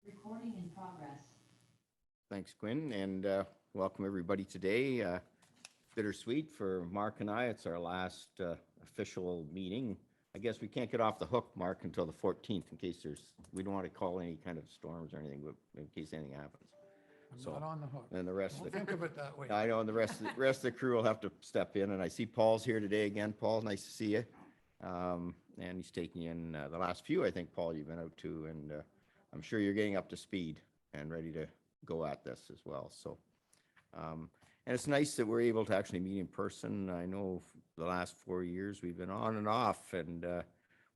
Recording in progress. Thanks, Quinn, and welcome everybody today. Bittersweet for Mark and I. It's our last official meeting. I guess we can't get off the hook, Mark, until the 14th in case we don't want to call any kind of storms or anything, but in case anything happens. I'm not on the hook. And the rest Don't of the, think of it that way. I know, and the rest of the crew will have to step in. And I see Paul's here today again. Paul, nice to see you. And he's taking in the last few, I think, Paul, you've been out to, and I'm sure you're getting up to speed and ready to go at this as well. So, and it's nice that we're able to actually meet in person. I know the last 4 years we've been on and off, and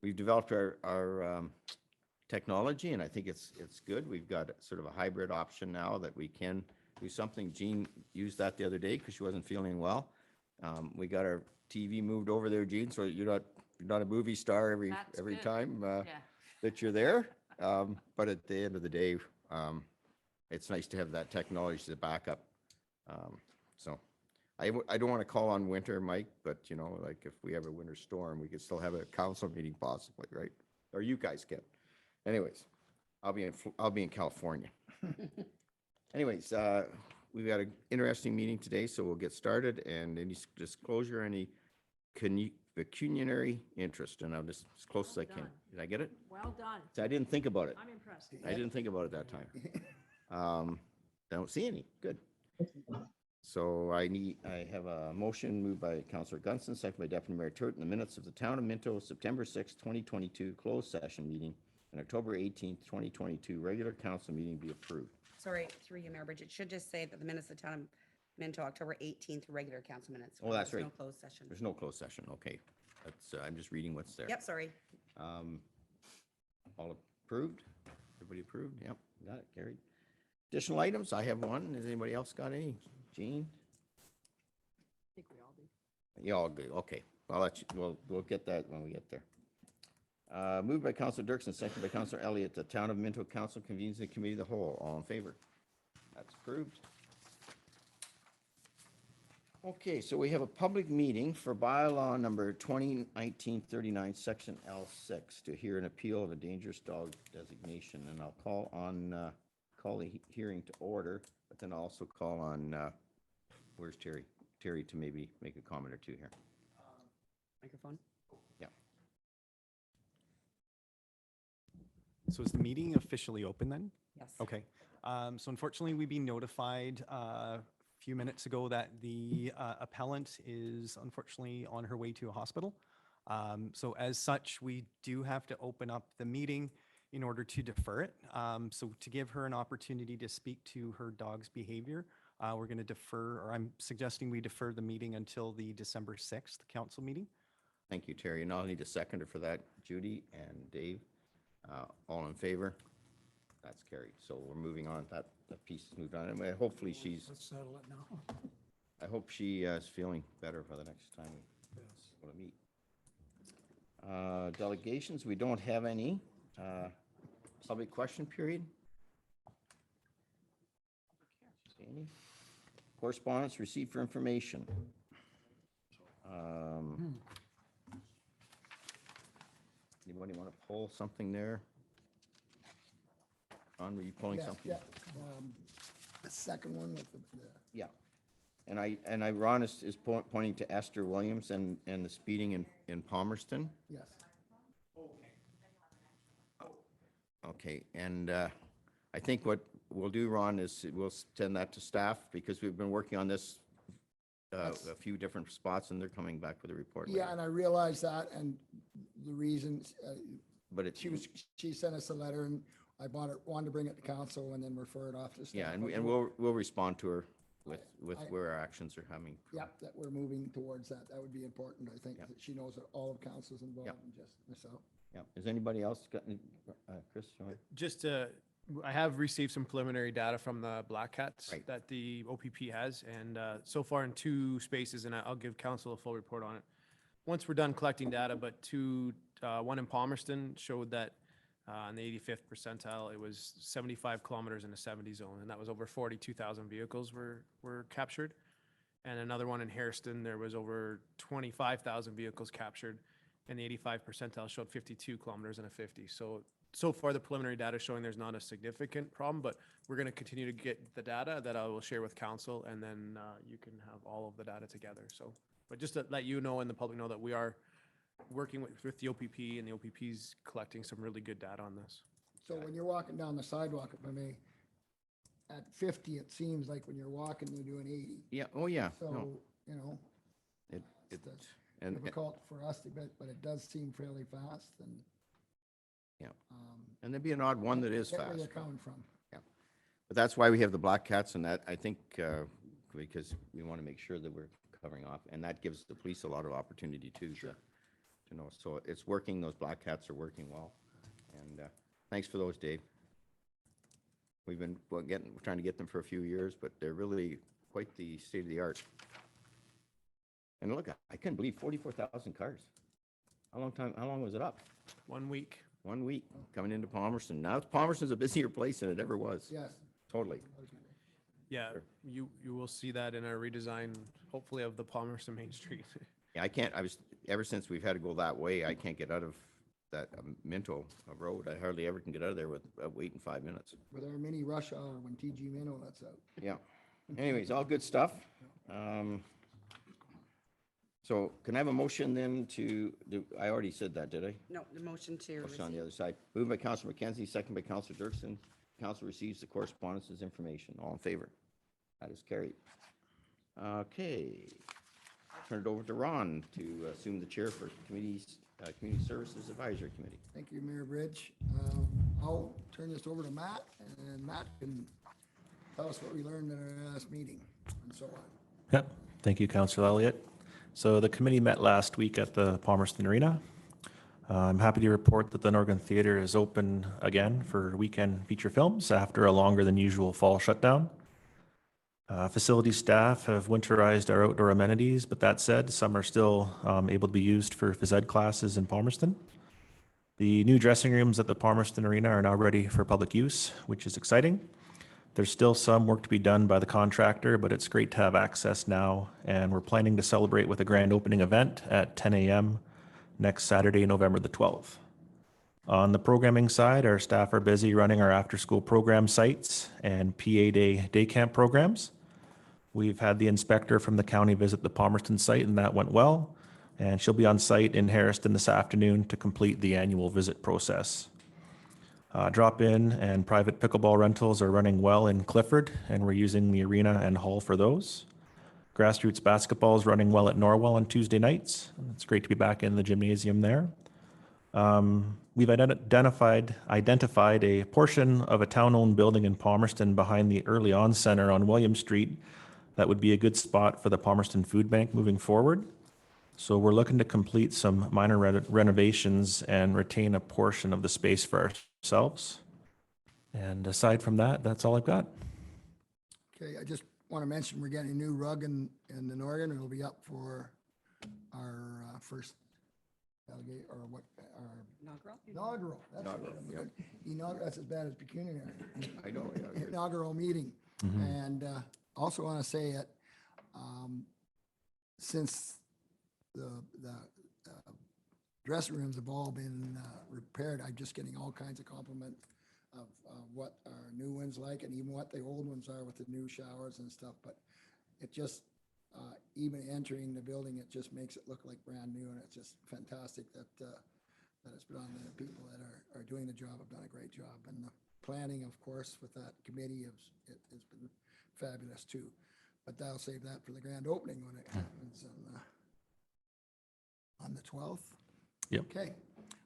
we've developed our technology, and I think it's good. We've got sort of a hybrid option now that we can do something. Jean used that the other day because she wasn't feeling well. We got our TV moved over there, Jean, so you're not a movie star every good. time Yeah. that you're there. But at the end of the day, it's nice to have that technology to back up. So I don't want to call on winter, Mike, but you know, like if we have a winter storm, we could still have a council meeting possibly, right? Or you guys can. Anyways, I'll be in California. Anyways, we've got an interesting meeting today, so we'll get started. And any disclosure, any pecuniary interest, and I'm just as close as I can. Did I get it? Well done. So I didn't think about it. I'm impressed. I didn't think about it that time. Don't see any. Good. So I have a motion moved by Councillor Gunson, second by Deputy Mayor Turton, the minutes of the Town of Minto, September 6, 2022, closed session meeting, and October 18th, 2022, regular council meeting be approved. Sorry, through you, Mayor Bridget, it should just say that the minutes of the Town of Minto, October 18th, regular council minutes. Oh, that's There's right. No closed session. There's no closed session. Okay. That's, I'm just reading what's there. Yep, sorry. All approved? Everybody approved? Yep, got it, carried. Additional items, I have one. Has anybody else got any? Jean? I think we all do. You all good, okay. I'll let you, we'll get that when we get there. Moved by Councillor Dirksen, second by Councillor Elliott, the Town of Minto Council convenes the committee of the whole. All in favor? That's approved. Okay, so we have a public meeting for bylaw number 2019-39, section L6, to hear an appeal of a dangerous dog designation. And I'll call the hearing to order, but then I'll also call on, where's Terry? Terry to maybe make a comment or two here. Microphone. Yeah. So is the meeting officially open then? Yes. Okay. So unfortunately, we've been notified a few minutes ago that the appellant is unfortunately on her way to a hospital. So as such, we do have to open up the meeting in order to defer it. So to give her an opportunity to speak to her dog's behavior, we're going to defer, or I'm suggesting we defer the meeting until the December 6th council meeting. Thank you, Terry. And I'll need a seconder for that, Judy and Dave. All in favor? That's carried. So we're moving on. That piece is moved on. And hopefully she's, Let's settle it now. I hope she is feeling better for the next time we Yes. want to meet. Delegations, we don't have any. Public question period? See any? Correspondence received for information. Anybody want to pull something there? Ron, were you pulling Yes, something? yeah. The second one with the Yeah. And Ron is pointing to Esther Williams and the speeding in Palmerston. yes. Okay, and I think what we'll do, Ron, is we'll send that to staff because we've been working on this a few different spots and they're coming back with a report. Yeah, later. and I realized that, and the reasons, But it, she sent us a letter, and I wanted to bring it to council and then refer it off to staff. yeah, and we'll respond to her with where our actions are coming. Yeah, that we're moving towards that. That would be important, I think, Yeah. that she knows that all of council's involved, Yeah. and just myself. Yeah, has anybody else got any, Chris? You want- Just, I have received some preliminary data from the Black Cats Right. that the OPP has, and so far in 2 spaces, and I'll give council a full report on it. Once we're done collecting data, but one in Palmerston showed that in the 85th percentile, it was 75 kilometers in a 70 zone, and that was over 42,000 vehicles were captured. And another one in Hairston, there was over 25,000 vehicles captured, and the 85th percentile showed 52 kilometers in a 50. So so far, the preliminary data is showing there's not a significant problem, but we're going to continue to get the data that I will share with council, and then you can have all of the data together. So, but just to let you know and the public know that we are working with the OPP, and the OPP's collecting some really good data on this. So when you're walking down the sidewalk, if I may, at 50, it seems like when you're walking, you're doing 80. Yeah, oh, yeah. No, So, you know, it, it's and, difficult for us to bet, but it does seem fairly fast and. Yeah. um, and there'd be an odd one that is get where fast. you're coming from. But that's why we have the black cats, and that, I think, because we want to make sure that we're covering off, and that gives the police a lot of opportunity too, to know. So it's working, those black cats are working well. And thanks for those, Dave. We've been trying to get them for a few years, but they're really quite the state of the art. And look, I couldn't believe 44,000 cars. How long was it up? 1 week. 1 week coming into Palmerston. Now Palmerston's a busier place than it ever was. Yes. Totally. Yeah, Sure. you will see that in our redesign, hopefully, of the Palmerston Main Street. Yeah, ever since we've had to go that way, I can't get out of that Minto road. I hardly ever can get out of there without waiting 5 minutes. With our mini rush hour when TG Minnow lets out. Yeah. Anyways, all good stuff. So can I have a motion then I already said that, did I? No, the motion to Motion on the receive. other side. Moved by Councilor McKenzie, second by Councilor Dirksen. Council receives the correspondence as information. All in favor? That is carried. Okay. Turn it over to Ron to assume the chair for Community Services Advisory Committee. Thank you, Mayor Bridge. I'll turn this over to Matt, and Matt can tell us what we learned at our last meeting and so on. Yep. Thank you, Councillor Elliott. So the committee met last week at the Palmerston Arena. I'm happy to report that the Northern Theatre is open again for weekend feature films after a longer than usual fall shutdown. Facility staff have winterized our outdoor amenities, but that said, some are still able to be used for phys ed classes in Palmerston. The new dressing rooms at the Palmerston Arena are now ready for public use, which is exciting. There's still some work to be done by the contractor, but it's great to have access now, and we're planning to celebrate with a grand opening event at 10 a.m. next Saturday, November the 12th. On the programming side, our staff are busy running our after-school program sites and PA day camp programs. We've had the inspector from the county visit the Palmerston site, and that went well, and she'll be on site in Harriston this afternoon to complete the annual visit process. Drop-in and private pickleball rentals are running well in Clifford, and we're using the arena and hall for those. Grassroots basketball is running well at Norwell on Tuesday nights. It's great to be back in the gymnasium there. We've identified a portion of a town-owned building in Palmerston behind the Early On Center on William Street that would be a good spot for the Palmerston Food Bank moving forward. So we're looking to complete some minor renovations and retain a portion of the space for ourselves. And aside from that, that's all I've got. Okay, I just want to mention, we're getting a new rug in the Northern. It'll be up for our first delegate, or what, our Inaugural? inaugural. That's the word I'm looking- Inaugural, that's as bad as pecuniary. I know, yeah. Inaugural meeting. And also want to say that since the dressing rooms have all been repaired, I'm just getting all kinds of compliment of what our new ones like, and even what the old ones are with the new showers and stuff. But it just, even entering the building, it just makes it look like brand new, and it's just fantastic that it's been on. The people that are doing the job have done a great job, and the planning, of course, with that committee has been fabulous too. But I'll save that for the grand opening when it happens on the 12th. Yep. Okay,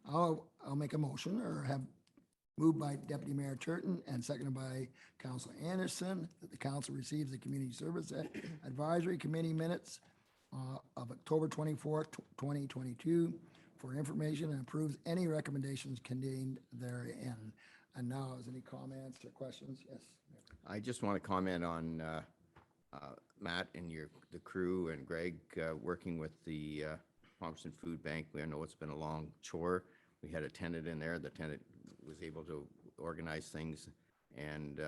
I'll make a motion, or have moved by Deputy Mayor Turton and seconded by Councilor Anderson, that the council receives the Community Service Advisory Committee minutes of October 24th, 2022 for information, and approves any recommendations contained therein. And now, is any comments or questions? Yes. I just want to comment on Matt and the crew and Greg working with the Palmerston Food Bank. We know it's been a long chore. We had a tenant in there. The tenant was able to organize things, and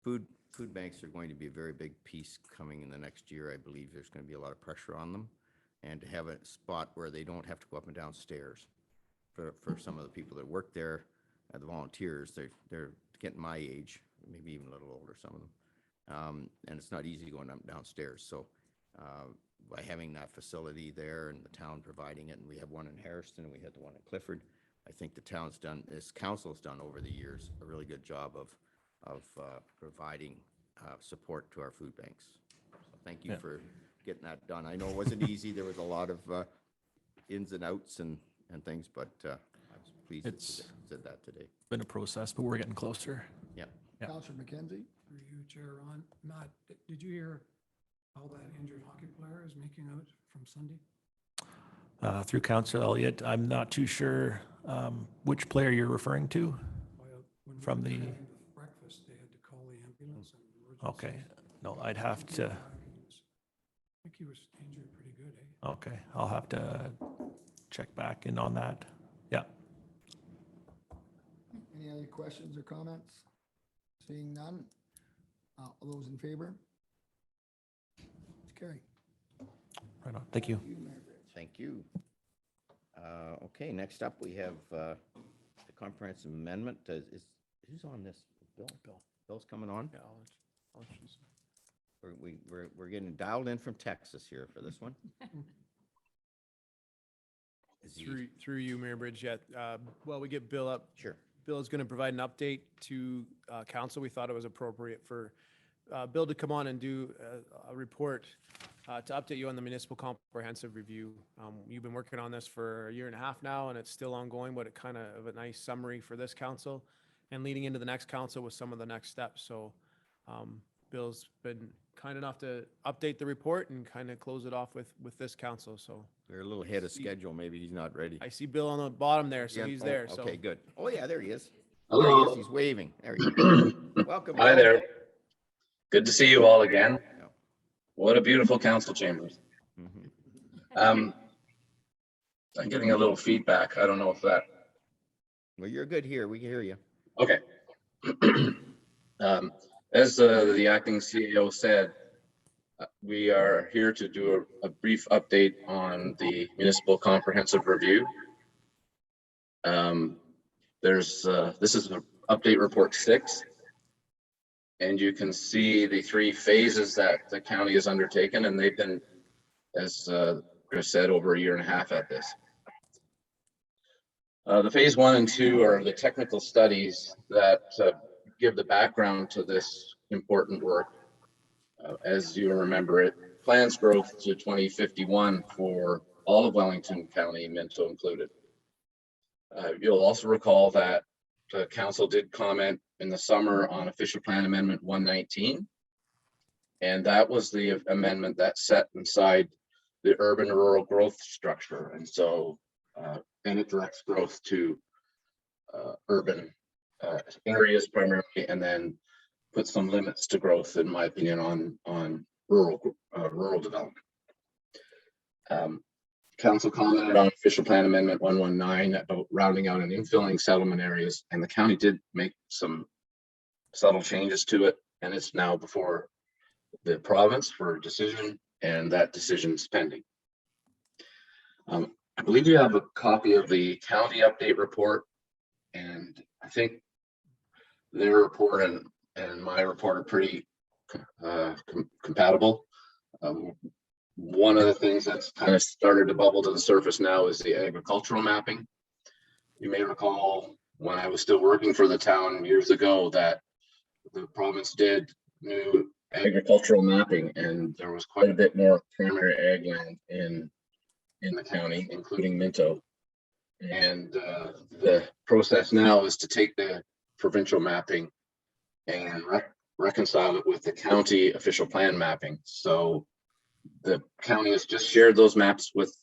food banks are going to be a very big piece coming in the next year. I believe there's going to be a lot of pressure on them, and to have a spot where they don't have to go up and down stairs for some of the people that work there. the volunteers, they're getting my age, maybe even a little older, some of them. And it's not easy going up downstairs. So by having that facility there and the town providing it, and we have one in Harrison and we had the one in Clifford, I think the town's done, this council's done over the years, a really good job of providing support to our food banks. So thank you Yeah. for getting that done. I know it wasn't easy. There was a lot of ins and outs and things, but I was pleased that It's- you said that today. Been a process, but we're getting closer. Yeah. Yeah. Counselor McKenzie? For you, Chair Ron, Matt, did you hear how that injured hockey player is making out from Sunday? Through Councillor Elliott, I'm not too sure which player you're referring to. Well, when we From were the- having breakfast, they had to call the ambulance and emergency. Okay, no, I'd have to, I think he was injured pretty good, eh? okay, I'll have to check back in on that. Yeah. Any other questions or comments? Seeing none. All those in favor? It's carried. Right on. Thank you. You, Mayor Bridge. Thank you. Okay, next up, we have the comprehensive amendment. Who's on this? Bill? Bill's coming on? Yeah, I'll let you see. We're getting dialed in from Texas here for this one. Is he- Through you, Mayor Bridge, yet, well, we get Bill up. Sure. Bill is going to provide an update to council. We thought it was appropriate for Bill to come on and do a report to update you on the municipal comprehensive review. You've been working on this for a year and a half now, and it's still ongoing, but it kind of a nice summary for this council and leading into the next council with some of the next steps. So Bill's been kind enough to update the report and kind of close it off with this council. So We're a little ahead of schedule. Maybe he's not ready. I see Bill on the bottom there, so Yeah, he's oh, there. So Okay, good. Oh, yeah, there he is. Hello. There he is. He's waving. There he is. Welcome. Hi Bill. there. Good to see you all again. Yeah. What a beautiful council chambers. Mhm. I'm getting a little feedback. I don't know if that, Well, you're good here. We can hear you. okay. As the acting CEO said, we are here to do a brief update on the municipal comprehensive review. This is an update report 6. And you can see the 3 phases that the county has undertaken, and they've been, as Chris said, over a year and a half at this. The phase 1 and 2 are the technical studies that give the background to this important work. As you remember, it plans growth to 2051 for all of Wellington County, Minto included. You'll also recall that the council did comment in the summer on official plan amendment 119. And that was the amendment that set inside the urban rural growth structure. And so, and it directs growth to urban areas primarily, and then put some limits to growth, in my opinion, on rural development. Council commented on official plan amendment 119 about rounding out and infilling settlement areas, and the county did make some subtle changes to it, and it's now before the province for decision, and that decision is pending. I believe you have a copy of the county update report, and I think their report and my report are pretty compatible. One of the things that's kind of started to bubble to the surface now is the agricultural mapping. You may recall when I was still working for the town years ago that the province did new agricultural mapping, and there was quite a bit more primary ag land in the county, including Minto. And the process now is to take the provincial mapping and reconcile it with the county official plan mapping. So the county has just shared those maps with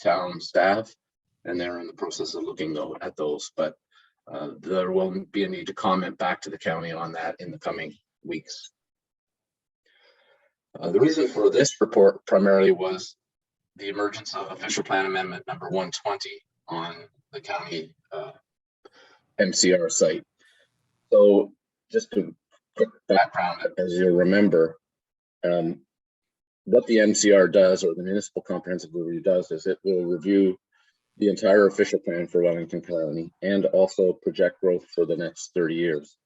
town staff, and they're in the process of looking at those, but there will be a need to comment back to the county on that in the coming weeks. The reason for this report primarily was the emergence of official plan amendment number 120 on the county MCR site. So just to quick background, as you'll remember, what the MCR does, or the municipal comprehensive review does, is it will review the entire official plan for Wellington County and also project growth for the next 30 years.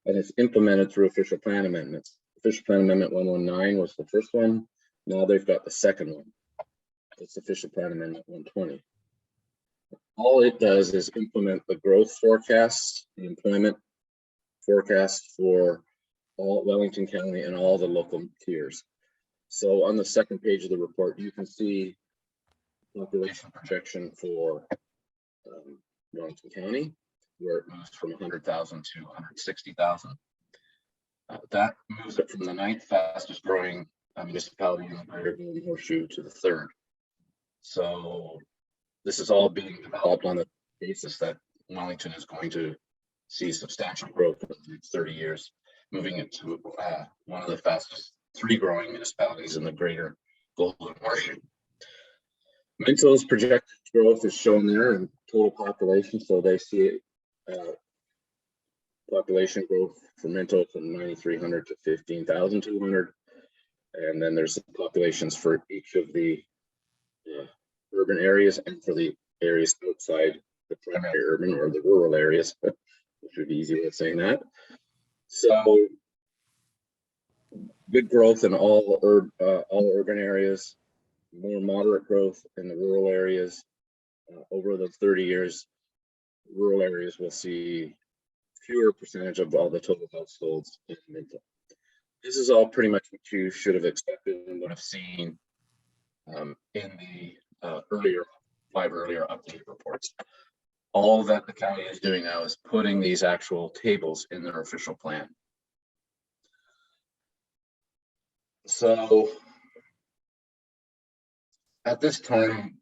And it's implemented through official plan amendments. Official plan amendment 119 was the first one. Now they've got the second one. It's official plan amendment 120. All it does is implement the growth forecasts, the employment forecast for all Wellington County and all the local tiers. So on the second page of the report, you can see population projection for Wellington County, where it moves from 100,000 to 160,000. That moves it from the 9th fastest growing municipality in the Greater Golden Horseshoe to the 3rd. So this is all being developed on the basis that Wellington is going to see substantial growth in the next 30 years, moving it to one of the fastest 3 growing municipalities in the Greater Golden Horseshoe. Minto's projected growth is shown there in total population, so they see population growth for Minto from 9,300 to 15,200, and then there's populations for each of the urban areas and for the areas outside the primary urban or the rural areas, which would be easy way of saying that. So good growth in all urban areas, more moderate growth in the rural areas. Over the 30 years, rural areas will see fewer percentage of all the total households in Minto. This is all pretty much what you should have expected and would have seen in the five earlier update reports. All that the county is doing now is putting these actual tables in their official plan. So at this time,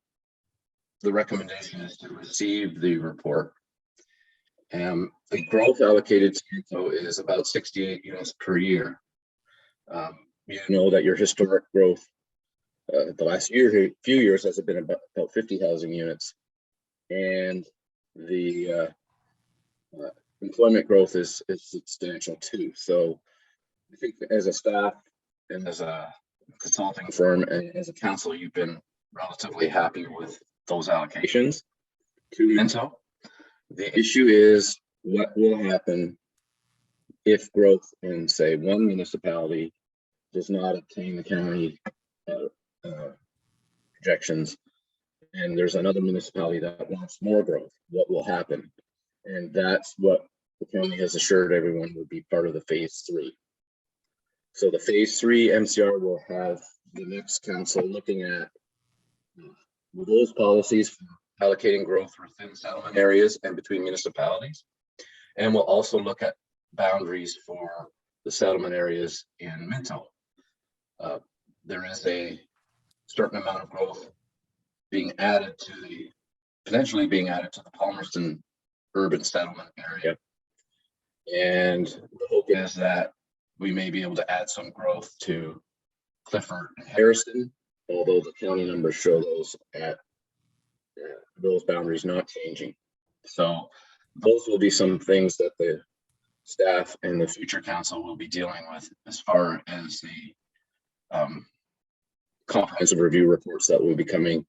the recommendation is to receive the report. The growth allocated to Minto is about 68 units per year. You know that your historic growth the last few years has been about 50 housing units, and the employment growth is substantial too. So I think as a staff and as a consulting firm and as a council, you've been relatively happy with those allocations to Minto. The issue is what will happen if growth in, say, one municipality does not obtain the county projections, and there's another municipality that wants more growth. What will happen? And that's what the county has assured everyone will be part of the phase 3. So the phase 3 MCR will have the next council looking at those policies for allocating growth within settlement areas and between municipalities. And we'll also look at boundaries for the settlement areas in Minto. There is a certain amount of growth being added to potentially being added to the Palmerston urban settlement area. And the hope is that we may be able to add some growth to Clifford and Harrison, although the county numbers show those at those boundaries not changing. So those will be some things that the staff and the future council will be dealing with as far as the comprehensive review reports that will be coming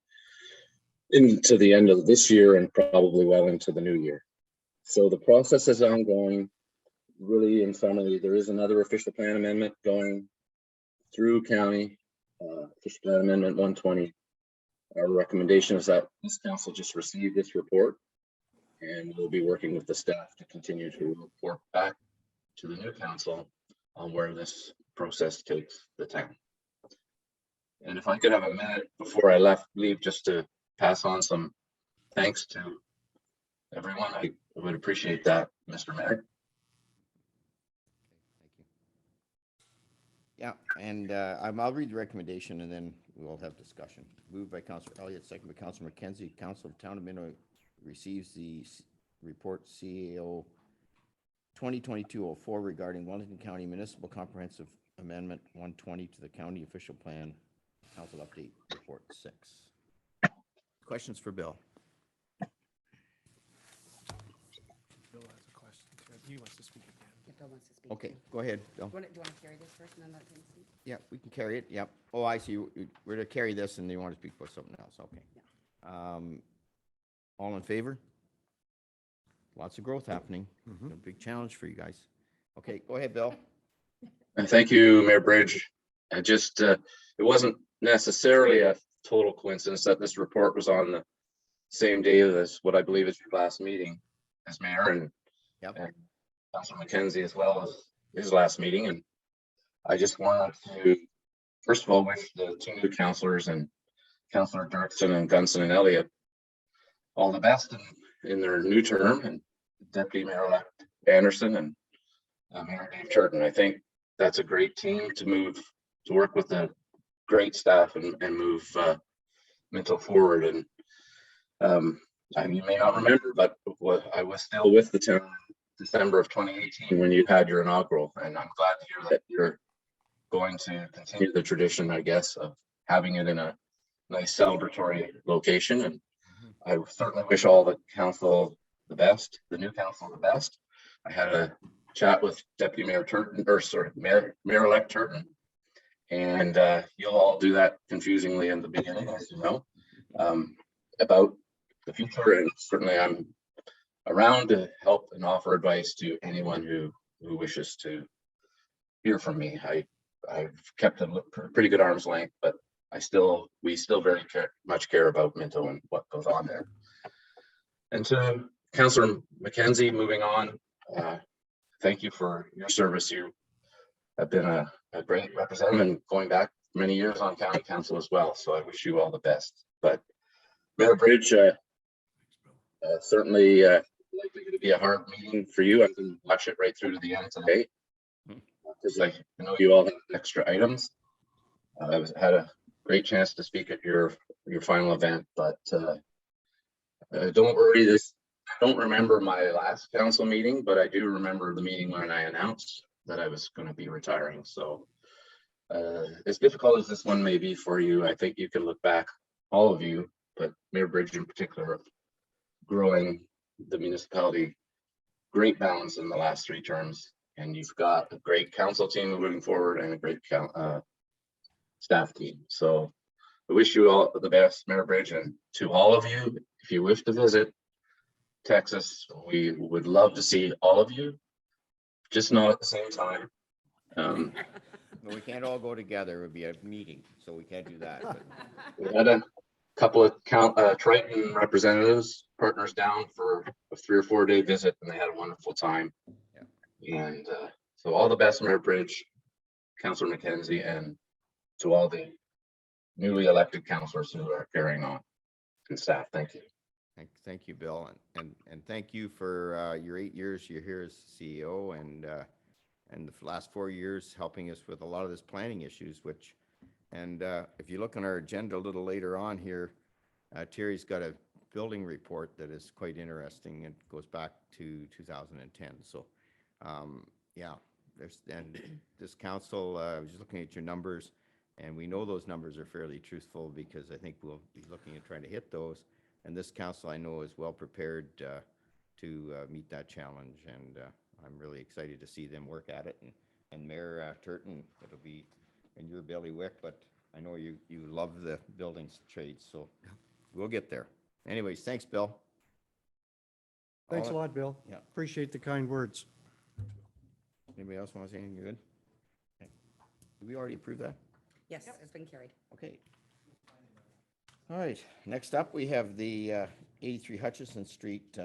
into the end of this year and probably well into the new year. So the process is ongoing. Really, in summary, there is another official plan amendment going through county, official plan amendment 120. Our recommendation is that this council just receive this report, and we'll be working with the staff to continue to report back to the new council on where this process takes the town. And if I could have a minute before I leave just to pass on some thanks to everyone, I would appreciate that, Mr. Mayor. Thank you. Yeah, and I'll read the recommendation and then we'll have discussion. Moved by Councillor Elliott, second by Councillor McKenzie. Council of Town of Minto receives the report CAO 2022-04 regarding Wellington County Municipal Comprehensive Amendment 120 to the County Official Plan Council Update Report 6. Questions for Bill? Bill has a question. He wants to speak again. If Bill wants to speak. Okay, go ahead, Bill. Do you want to carry this first and then let him speak? Yeah, we can carry it. Yep. Oh, I see. We're to carry this and you want to speak about something else. Okay. All in favor? Lots of growth happening. A big challenge for you guys. Okay, go ahead, Bill. And thank you, Mayor Bridge. I just, it wasn't necessarily a total coincidence that this report was on the same day as what I believe is your last meeting as mayor, and Yep. and Councilor McKenzie as well as his last meeting. And I just wanted to, first of all, wish the two new councilors and Councilor Dirksen and Gunson and Elliott all the best in their new term, and Deputy Mayor-elect Anderson and Mayor Dave Turton. I think that's a great team to work with the great staff and move Minto forward. And you may not remember, but I was still with the town in December of 2018 when you had your inaugural, and I'm glad to hear that you're going to continue the tradition, I guess, of having it in a nice celebratory location. And I certainly wish all the council the best, the new council the best. I had a chat with Deputy Mayor Turton, or sorry, Mayor-elect Turton, and you'll all do that confusingly in the beginning, as you know, about the future. And certainly I'm around to help and offer advice to anyone who wishes to hear from me. I've kept a pretty good arm's length, but we still very much care about Minto and what goes on there. And to Councillor McKenzie, moving on, thank you for your service. You have been a great representative and going back many years on county council as well. So I wish you all the best. But Mayor Bridge, certainly likely going to be a hard meeting for you. I'm going to watch it right through to the end today, because I know you all have extra items. I had a great chance to speak at your final event, but don't worry. I don't remember my last council meeting, but I do remember the meeting when I announced that I was going to be retiring. So as difficult as this one may be for you, I think you can look back, all of you, but Mayor Bridge in particular, growing the municipality great balance in the last 3 terms, and you've got a great council team moving forward and a great staff team. So I wish you all the best, Mayor Bridge, and to all of you, if you wish to visit Texas, we would love to see all of you, just not at the same time. We can't all go together. It would be a meeting, so we can't do that. But We had a couple of Triton representatives, partners down for a 3 or 4 day visit, and they had a wonderful time. And so all the best, Mayor Bridge, Councilor McKenzie, and to all the newly elected councilors who are carrying on, and staff. Thank you. Thank you, Bill, and thank you for your 8 years you're here as CEO, and the last 4 years helping us with a lot of this planning issues. And if you look on our agenda a little later on here, Terry's got a building report that is quite interesting. It goes back to 2010. So yeah, and this council, I was just looking at your numbers, and we know those numbers are fairly truthful, because I think we'll be looking at trying to hit those. And this council, I know, is well prepared to meet that challenge, and I'm really excited to see them work at it. And Mayor Turton, it'll be in your bailiwick, but I know you love the buildings trades, so we'll get there. Anyways, thanks, Bill. Thanks a lot, Bill. Yeah. Appreciate the kind words. Anybody else want to say anything good? Okay. Did we already approve that? Yes, it's been carried. Okay. All right, next up, we have the 83 Hutchison Street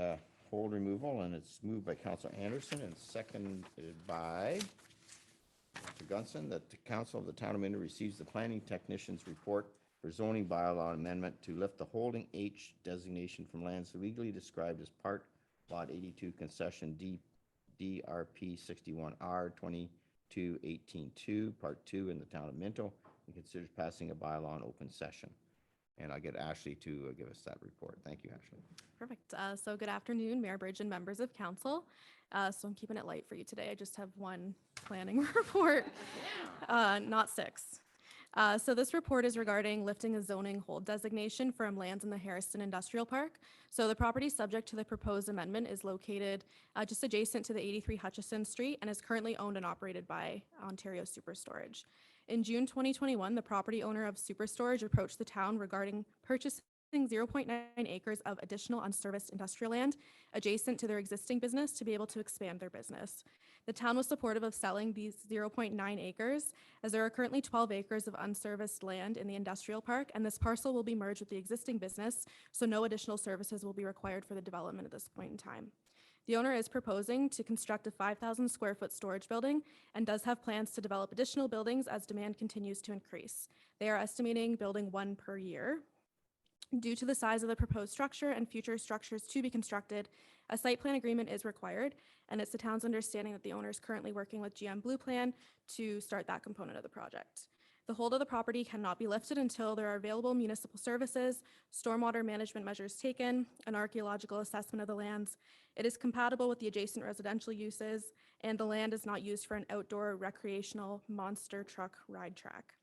hold removal, and it's moved by Councilor Anderson and seconded by Mr. Gunson, that the council of the town of Minto receives the planning technician's report for zoning bylaw amendment to lift the holding H designation from lands legally described as part lot 82 concession DRP 61R 2218-2, part 2 in the town of Minto, and considers passing a bylaw in open session. And I'll get Ashley to give us that report. Thank you, Ashley. Perfect. So good afternoon, Mayor Bridge and members of council. So I'm keeping it light for you today. I just have one planning report, not 6. So this report is regarding lifting a zoning hold designation from lands in the Harrison Industrial Park. So the property subject to the proposed amendment is located just adjacent to the 83 Hutchison Street and is currently owned and operated by Ontario Superstorage. In June 2021, the property owner of Superstorage approached the town regarding purchasing 0.9 acres of additional unserviced industrial land adjacent to their existing business to be able to expand their business. The town was supportive of selling these 0.9 acres, as there are currently 12 acres of unserviced land in the industrial park, and this parcel will be merged with the existing business, so no additional services will be required for the development at this point in time. The owner is proposing to construct a 5,000 square foot storage building and does have plans to develop additional buildings as demand continues to increase. They are estimating building one per year. Due to the size of the proposed structure and future structures to be constructed, a site plan agreement is required, and it's the town's understanding that the owner is currently working with GM Blue Plan to start that component of the project. The hold of the property cannot be lifted until there are available municipal services, stormwater management measures taken, an archaeological assessment of the lands. It is compatible with the adjacent residential uses, and the land is not used for an outdoor recreational monster truck ride track.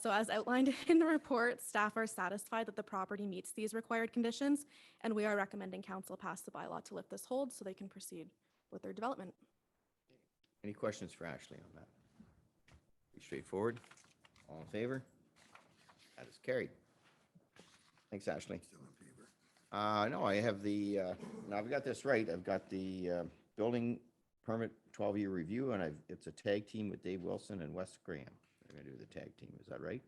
So as outlined in the report, staff are satisfied that the property meets these required conditions, and we are recommending council pass the bylaw to lift this hold so they can proceed with their development. Any questions for Ashley on that? Pretty straightforward. All in favor? That is carried. Thanks, Ashley. No, I have the, now I've got this right. I've got the building permit 12-year review, and it's a tag team with Dave Wilson and Wes Graham. They're gonna do the tag team. Is that right?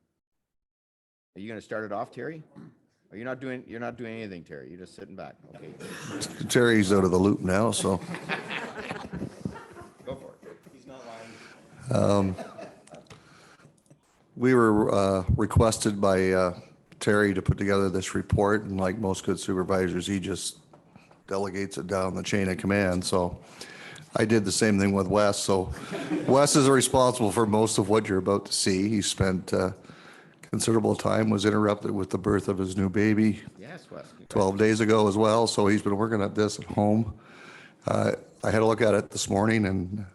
Are you gonna start it off, Terry? Are you not doing anything, Terry? You're just sitting back. Okay. Terry's out of the loop now, so. Go for it. He's not lying. We were requested by Terry to put together this report, and like most good supervisors, he just delegates it down the chain of command. So I did the same thing with Wes. So Wes is responsible for most of what you're about to see. He spent considerable time, was interrupted with the birth of his new baby Yes, Wes. 12 days ago as well. So he's been working at this at home. I had a look at it this morning, and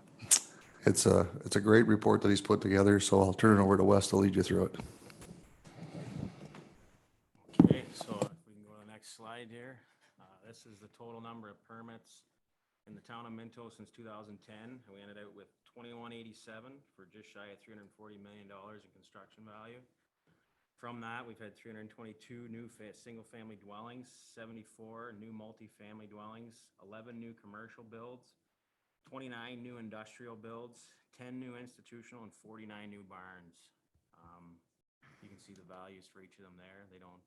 it's a great report that he's put together. So I'll turn it over to Wes to lead you through it. Okay, so if we can go to the next slide here. This is the total number of permits in the town of Minto since 2010. We ended out with 2187 for just shy of $340 million in construction value. From that, we've had 322 new single-family dwellings, 74 new multifamily dwellings, 11 new commercial builds, 29 new industrial builds, 10 new institutional, and 49 new barns. You can see the values for each of them there. They don't,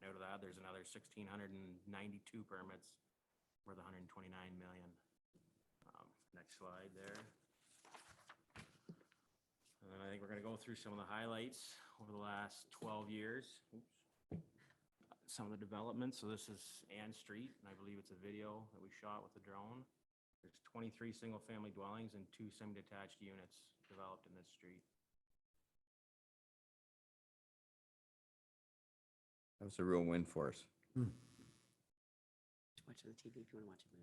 out of that, there's another 1,692 permits worth 129 million. Next slide there. And then I think we're gonna go through some of the highlights over the last 12 years. Oops. Some of the developments. So this is Ann Street, and I believe it's a video that we shot with the drone. There's 23 single-family dwellings and 2 semi-detached units developed in this street. That was a real win for us. Watch on the TV if you want to watch it.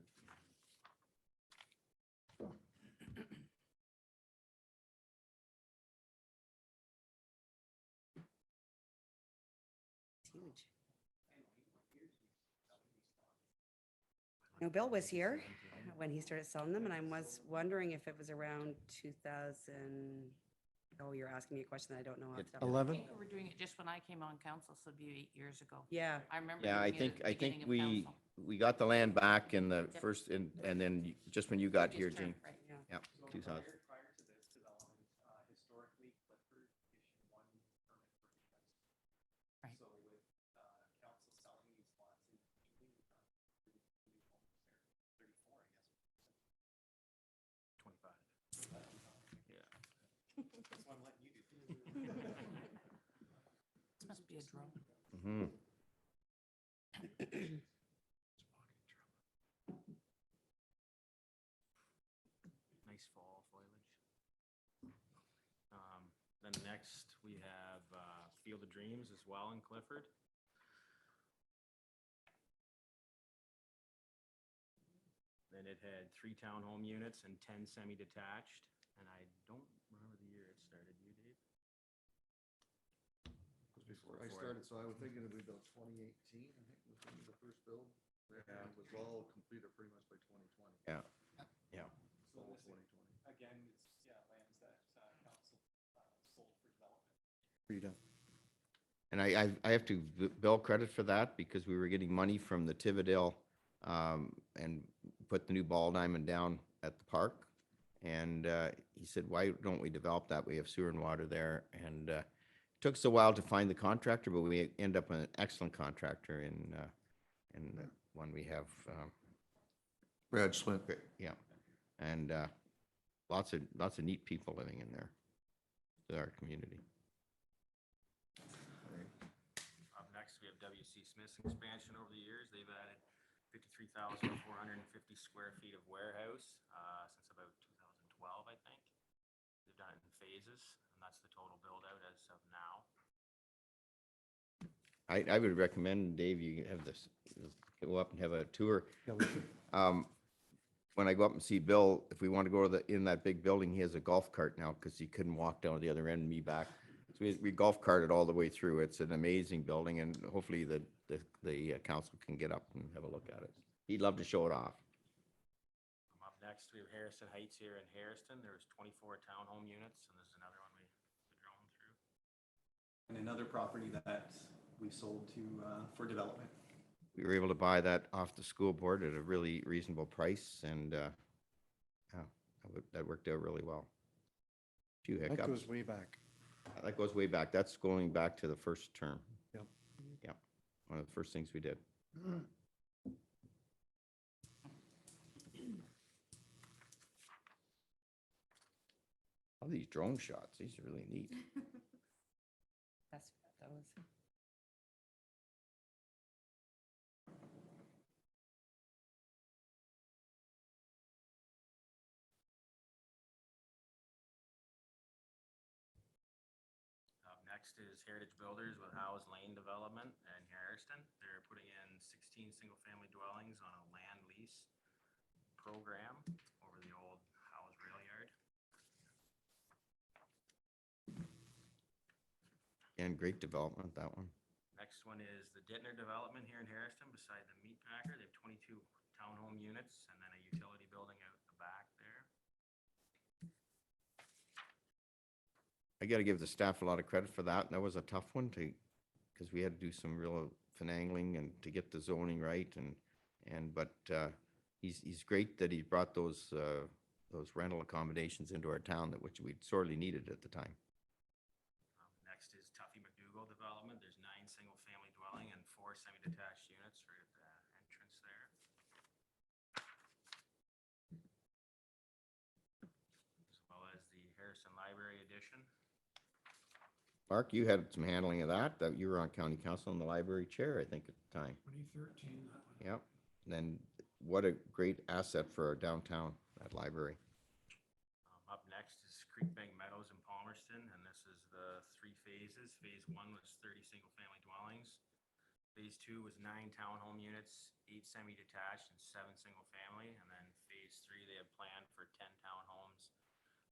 It's huge. No, Bill was here when he started selling them, and I was wondering if it was around 2000. Oh, you're asking me a question that I don't know. off the top of my- 11? We were doing it just when I came on council, so it'd be 8 years ago. Yeah, I remember. Yeah, I doing it at think, the I think beginning of we got the land back in the Yep. first, and then just when you got Just here, turned, Gene. right. yeah. Yeah, 2000. Prior to this development, historically, Clifford issued one permit per defense. Right. So with council selling these lots in between, 34, I guess. 25. Yeah. That's why I'm letting you do. This must be a drone. Mhm. Nice fall foliage. Then next we have Field of Dreams as well in Clifford. Then it had 3 townhome units and 10 semi-detached, and I don't remember the year it started. You, Dave? Before I started, so I was thinking it would be about 2018, I think, was when the first build. Yeah. It was all completed pretty much by 2020. Yeah, yeah. So All this, 2020. again, it's, yeah, lands that council sold for development. Are you done? And I have to Bill credit for that because we were getting money from the Tivadale and put the new ball diamond down at the park. And he said, why don't we develop that? We have sewer and water there. And it took us a while to find the contractor, but we end up with an excellent contractor in the one we have. Brad Swint. Yeah. And lots of neat people living in there, to our community. Up next, we have W.C. Smith's expansion over the years. They've added 53,450 square feet of warehouse since about 2012, I think. They've done it in phases, and that's the total build out as of now. I would recommend, Dave, you have this, go up and have a tour. When I go up and see Bill, if we want to go to in that big building, he has a golf cart now because he couldn't walk down to the other end and me back. So we golf carted all the way through. It's an amazing building, and hopefully the council can get up and have a look at it. He'd love to show it off. Up next, we have Harrison Heights here in Harrison. There's 24 townhome units, and there's another one we drone through. And another property that we sold to for development. We were able to buy that off the school board at a really reasonable price, and that worked out really well. Few hiccups. That goes way back. That goes way back. That's going back to the first term. Yep. Yep. One of the first things we did. All these drone shots, these are really neat. That's those. Up next is Heritage Builders with Howes Lane Development in Harrison. They're putting in 16 single-family dwellings on a land lease program over the old Howes Rail Yard. And great development, that one. Next one is the Dittner Development here in Harrison beside the meat packer. They have 22 townhome units and then a utility building out the back there. I got to give the staff a lot of credit for that. That was a tough one because we had to do some real finagling and to get the zoning right but he's great that he brought those rental accommodations into our town which we sorely needed at the time. Next is Tuffy McDougall Development. There's 9 single-family dwelling and 4 semi-detached units right at the entrance there. As well as the Harrison Library Edition. Mark, you had some handling of that you were on county council and the library chair, I think, at the time. 2013, that one. Yep. And then what a great asset for our downtown, that library. Up next is Creekbank Meadows in Palmerston, and this is the 3 phases. Phase 1 was 30 single-family dwellings. Phase 2 was 9 townhome units, 8 semi-detached, and 7 single-family. And then phase 3, they have planned for 10 townhomes,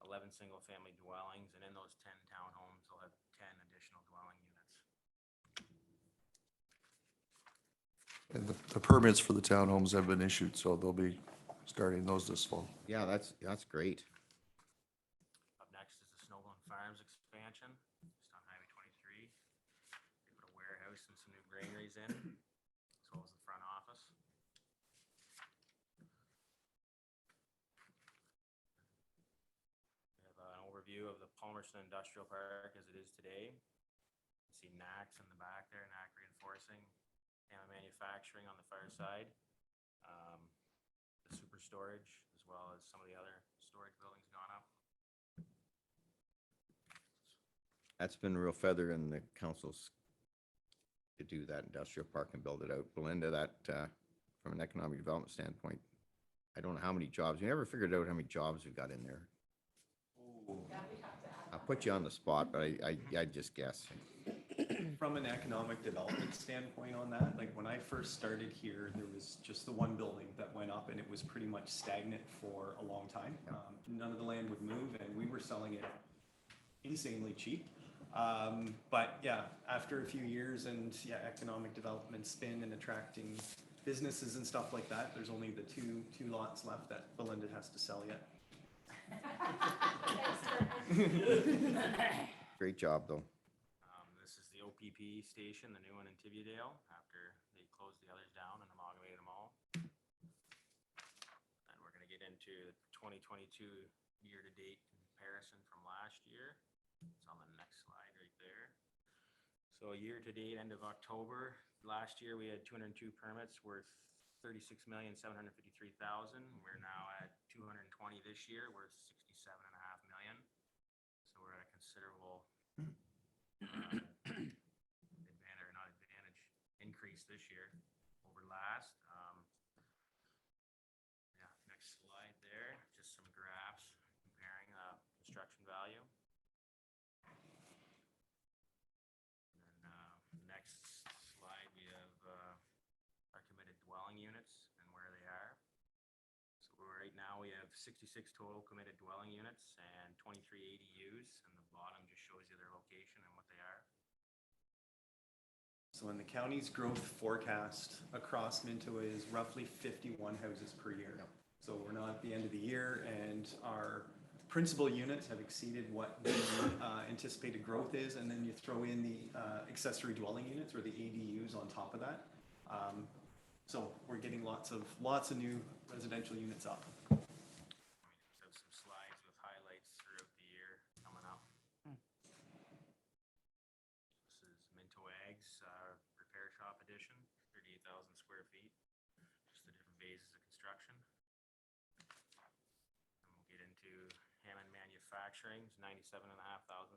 11 single-family dwellings, and in those 10 townhomes, they'll have 10 additional dwelling units. And the permits for the townhomes have been issued, so they'll be starting those this fall. Yeah, that's great. Up next is the Snowbone Farms expansion, just on Highway 23. They put a warehouse and some new granaries in, as well as the front office. We have an overview of the Palmerston Industrial Park as it is today. You see NACS in the back there, NAC reinforcing, Tama Manufacturing on the far side. The super storage, as well as some of the other storage buildings gone up. That's been a real feather in the council's to do that industrial park and build it out. Belinda, that from an economic development standpoint, I don't know how many jobs. We never figured out how many jobs we've got in there. I'll put you on the spot, but I just guess. From an economic development standpoint on that, like when I first started here, there was just the one building that went up and it was pretty much stagnant for a long time. None of the land would move and we were selling it insanely cheap. But yeah, after a few years and economic development spin and attracting businesses and stuff like that, there's only the two lots left that Belinda has to sell yet. Great job, though. This is the OP PPE station, the new one in Tiviadale, after they closed the others down and amalgamated them all. And we're gonna get into 2022 year-to-date comparison from last year. It's on the next slide right there. So year-to-date, end of October, last year we had 202 permits worth 36,753,000. We're now at 220 this year, worth 67.5 million. So we're at a considerable advantage, or not advantage, increase this year over last. Yeah, next slide there, just some graphs comparing construction value. And next slide, we have our committed dwelling units and where they are. So right now we have 66 total committed dwelling units and 23 ADUs, and the bottom just shows you their location and what they are. So in the county's growth forecast across Minto is roughly 51 houses per year. So we're not at the end of the year, and our principal units have exceeded what the anticipated growth is, and then you throw in the accessory dwelling units, or the ADUs, on top of that. So we're getting lots of new residential units up. We just have some slides with highlights throughout the year coming up. This is Minto Ag's repair shop edition, 38,000 square feet. Just the different phases of construction. And we'll get into Hammond Manufacturing's 97,500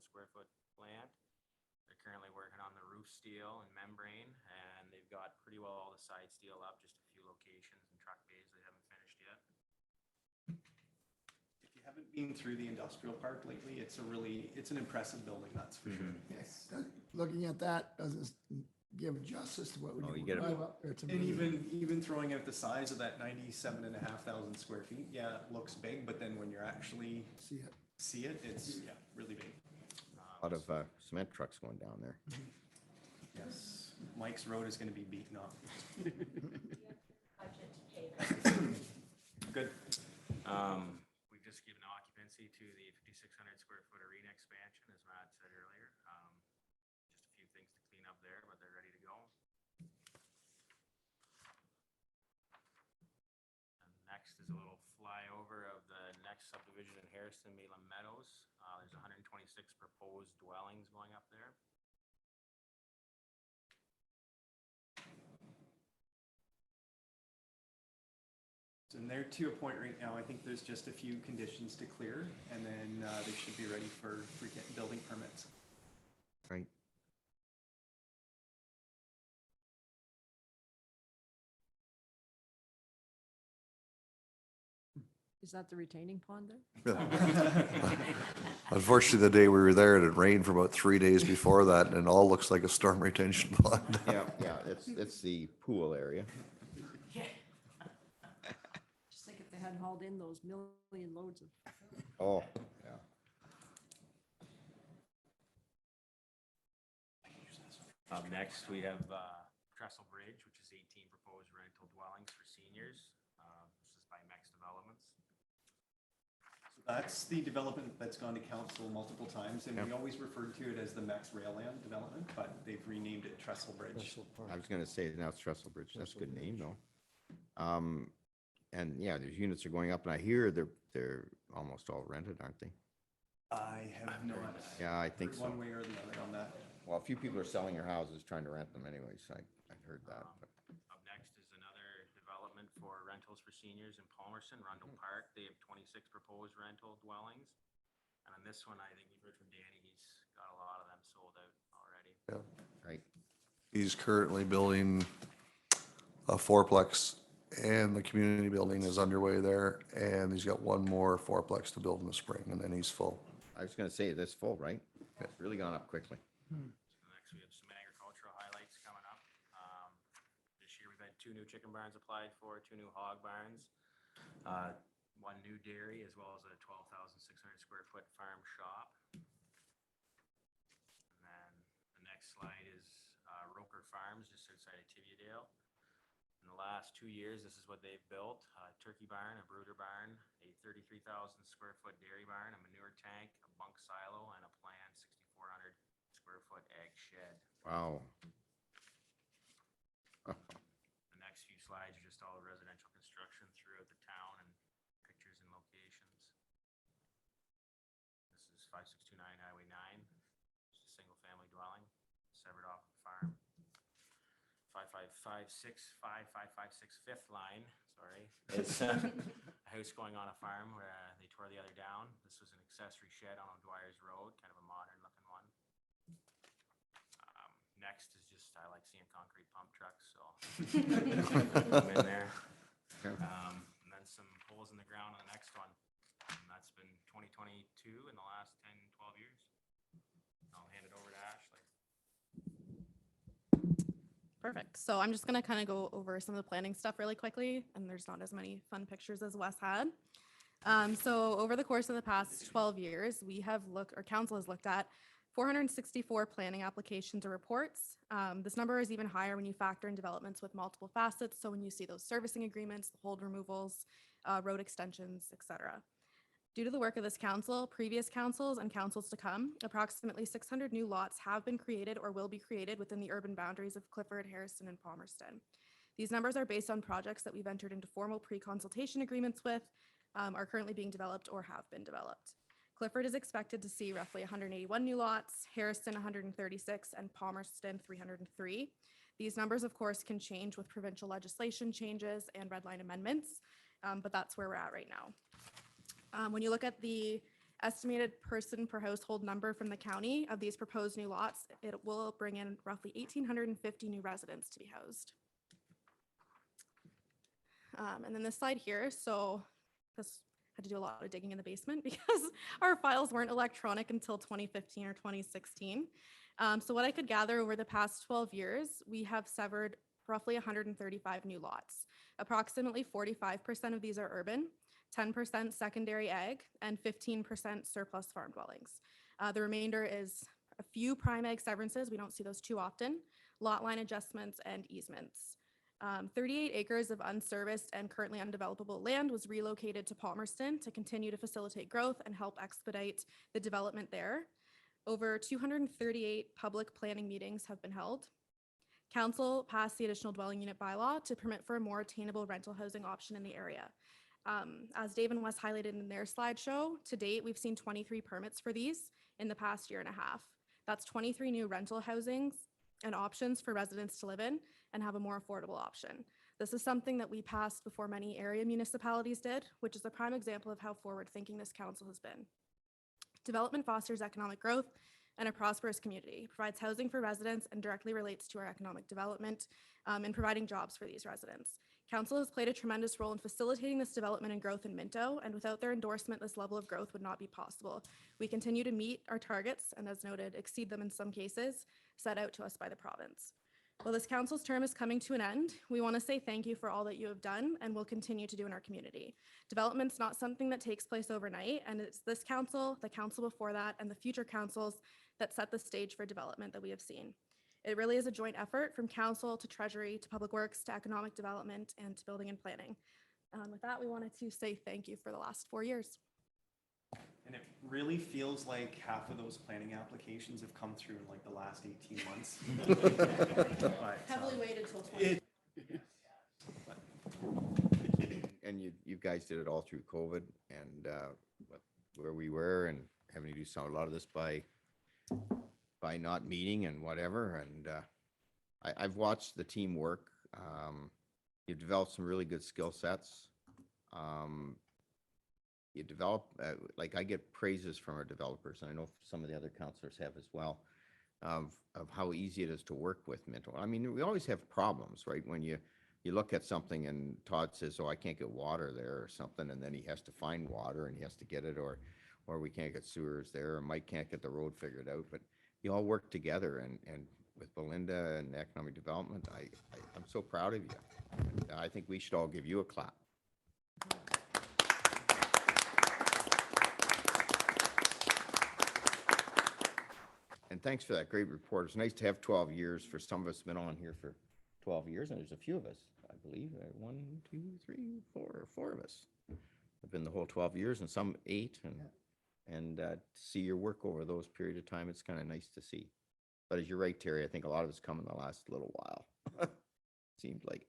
square foot plant. They're currently working on the roof steel and membrane, and they've got pretty well all the side steel up, just a few locations and truck bays they haven't finished yet. If you haven't been through the industrial park lately, it's an impressive building, that's for sure. Yes. Looking at that doesn't give justice to what we Oh, you do. get it. Drive up there, it's And amazing. even throwing out the size of that 97,500 square feet, yeah, it looks big, but then when you're actually See it. it's really big. A lot of cement trucks going down there. Yes, Mike's Road is going to be beaten up. Good. We've just given occupancy to the 5,600 square foot arena expansion, as Matt said earlier. Just a few things to clean up there, but they're ready to go. And next is a little flyover of the next subdivision in Harrison, Maitland Meadows. There's 126 proposed dwellings going up there. And they're to a point right now, I think there's just a few conditions to clear, and then they should be ready for getting building permits. Right. Is that the retaining pond there? Unfortunately, the day we were there, it had rained for about 3 days before that, and it all looks like a storm retention pond. Yeah, it's the pool area. Just think if they hadn't hauled in those million loads of. Oh, yeah. Up next, we have Trestle Bridge, which is 18 proposed rental dwellings for seniors. This is by Mex Developments. That's the development that's gone to council multiple times, and we always referred to it as the Max Railland development, but they've renamed it Trestle Bridge. I was gonna say, now it's Trestle Bridge. That's a good name, though. And yeah, there's units are going up, and I hear they're almost all rented, aren't they? I have not Yeah, I think heard so. one way or the other on that. Well, a few people are selling their houses, trying to rent them anyways. I've heard that. but- Up next is another development for rentals for seniors in Palmerston, Rundle Park. They have 26 proposed rental dwellings. And on this one, I think you've heard from Danny, he's got a lot of them sold out already. Right. He's currently building a fourplex, and the community building is underway there, and he's got one more fourplex to build in the spring, and then he's full. I was gonna say, this full, right? It's really gone up quickly. So next, we have some agricultural highlights coming up. This year, we've had 2 new chicken barns applied for, 2 new hog barns, 1 new dairy, as well as a 12,600 square foot farm shop. And then the next slide is Roker Farms, just outside of Tiviadale. In the last 2 years, this is what they've built: a turkey barn, a brooder barn, a 33,000 square foot dairy barn, a manure tank, a bunk silo, and a planned 6,400 square foot egg shed. Wow. The next few slides are just all residential construction throughout the town and pictures and locations. This is 5629 Highway 9, just a single-family dwelling, severed off the farm. 555655556 fifth line, sorry. It's a house going on a farm where they tore the other down. This was an accessory shed on Dwyer's Road, kind of a modern-looking one. Next is just, I like seeing concrete pump trucks, so I'm in there. And then some holes in the ground on the next one. And that's been 2022 in the last 10, 12 years. I'll hand it over to Ashley. Perfect. So I'm just going to kind of go over some of the planning stuff really quickly, and there's not as many fun pictures as Wes had. So over the course of the past 12 years, council has looked at 464 planning applications or reports. This number is even higher when you factor in developments with multiple facets. So when you see those servicing agreements, the hold removals, road extensions, etc. Due to the work of this council, previous councils, and councils to come, approximately 600 new lots have been created or will be created within the urban boundaries of Clifford, Harrison, and Palmerston. These numbers are based on projects that we've entered into formal pre-consultation agreements with, are currently being developed or have been developed. Clifford is expected to see roughly 181 new lots, Harrison 136, and Palmerston 303. These numbers, of course, can change with provincial legislation changes and red line amendments, but that's where we're at right now. When you look at the estimated person per household number from the county of these proposed new lots, it will bring in roughly 1,850 new residents to be housed. And then this slide here, so this had to do a lot of digging in the basement because our files weren't electronic until 2015 or 2016. So what I could gather over the past 12 years, we have severed roughly 135 new lots. Approximately 45% of these are urban, 10% secondary ag, and 15% surplus farm dwellings. The remainder is a few prime ag severances, we don't see those too often, lot line adjustments, and easements. 38 acres of unserviced and currently undevelopable land was relocated to Palmerston to continue to facilitate growth and help expedite the development there. Over 238 public planning meetings have been held. Council passed the additional dwelling unit bylaw to permit for a more attainable rental housing option in the area. As Dave and Wes highlighted in their slideshow, to date, we've seen 23 permits for these in the past year and a half. That's 23 new rental housings and options for residents to live in and have a more affordable option. This is something that we passed before many area municipalities did, which is a prime example of how forward-thinking this council has been. Development fosters economic growth and a prosperous community, provides housing for residents, and directly relates to our economic development and providing jobs for these residents. Council has played a tremendous role in facilitating this development and growth in Minto, and without their endorsement, this level of growth would not be possible. We continue to meet our targets, and as noted, exceed them in some cases, set out to us by the province. While this council's term is coming to an end, we want to say thank you for all that you have done and will continue to do in our community. Development's not something that takes place overnight, and it's this council, the council before that, and the future councils that set the stage for development that we have seen. It really is a joint effort from council to treasury to public works to economic development and to building and planning. With that, we wanted to say thank you for the last 4 years. And it really feels like half of those planning applications have come through in like the last 18 months. But, Heavily weighted till 20. And you guys did it all through COVID and where we were and having to do a lot of this by not meeting and whatever. And I've watched the team work. You've developed some really good skill sets. You develop, like I get praises from our developers, and I know some of the other counselors have as well, of how easy it is to work with Minto. I mean, we always have problems, right? When you look at something and Todd says, oh, I can't get water there or something, and then he has to find water and he has to get it, or we can't get sewers there, or Mike can't get the road figured out, but you all work together, and with Belinda and economic development, I'm so proud of you. And I think we should all give you a clap. And thanks for that great report. It's nice to have 12 years. For some of us been on here for 12 years, and there's a few of us, I believe, 1, 2, 3, 4 of us have been the whole 12 years, and some 8, and to see your work over those period of time, it's kind of nice to see. But as you're right, Terry, I think a lot of it's come in the last little while. Seemed like,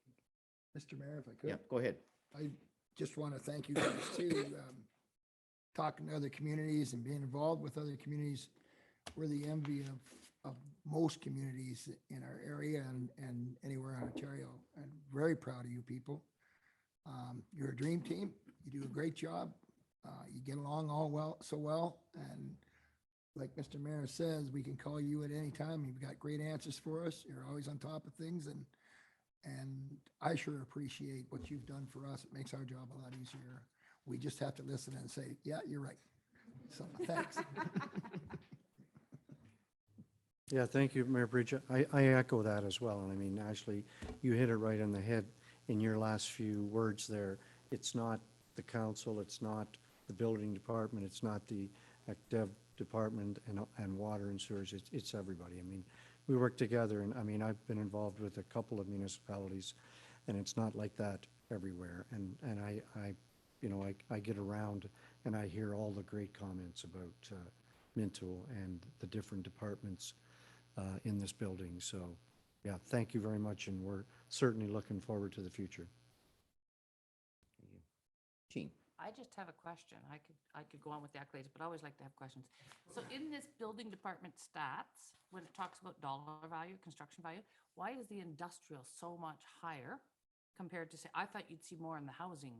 Mr. Mayor, if I yeah, could, go ahead. I just want to thank you guys too. Talking to other communities and being involved with other communities, we're the envy of most communities in our area and anywhere in Ontario. And very proud of you people. You're a dream team. You do a great job. You get along so well. And like Mr. Mayor says, we can call you at any time. You've got great answers for us. You're always on top of things, and I sure appreciate what you've done for us. It makes our job a lot easier. We just have to listen and say, yeah, you're right. So thanks. Yeah, thank you, Mayor Bridget. I echo that as well. And I mean, actually, you hit it right on the head in your last few words there. It's not the council, it's not the building department, it's not the dev department and water and sewers, it's everybody. I mean, we work together, and I mean, I've been involved with a couple of municipalities, and it's not like that everywhere. And I you know, I get around and I hear all the great comments about Minto and the different departments in this building. So, yeah, thank you very much, and we're certainly looking forward to the future. Gene. I just have a question. I could go on with the accolades, but I always like to have questions. So in this building department stats, when it talks about dollar value, construction value, why is the industrial so much higher compared to, say, I thought you'd see more in the housing,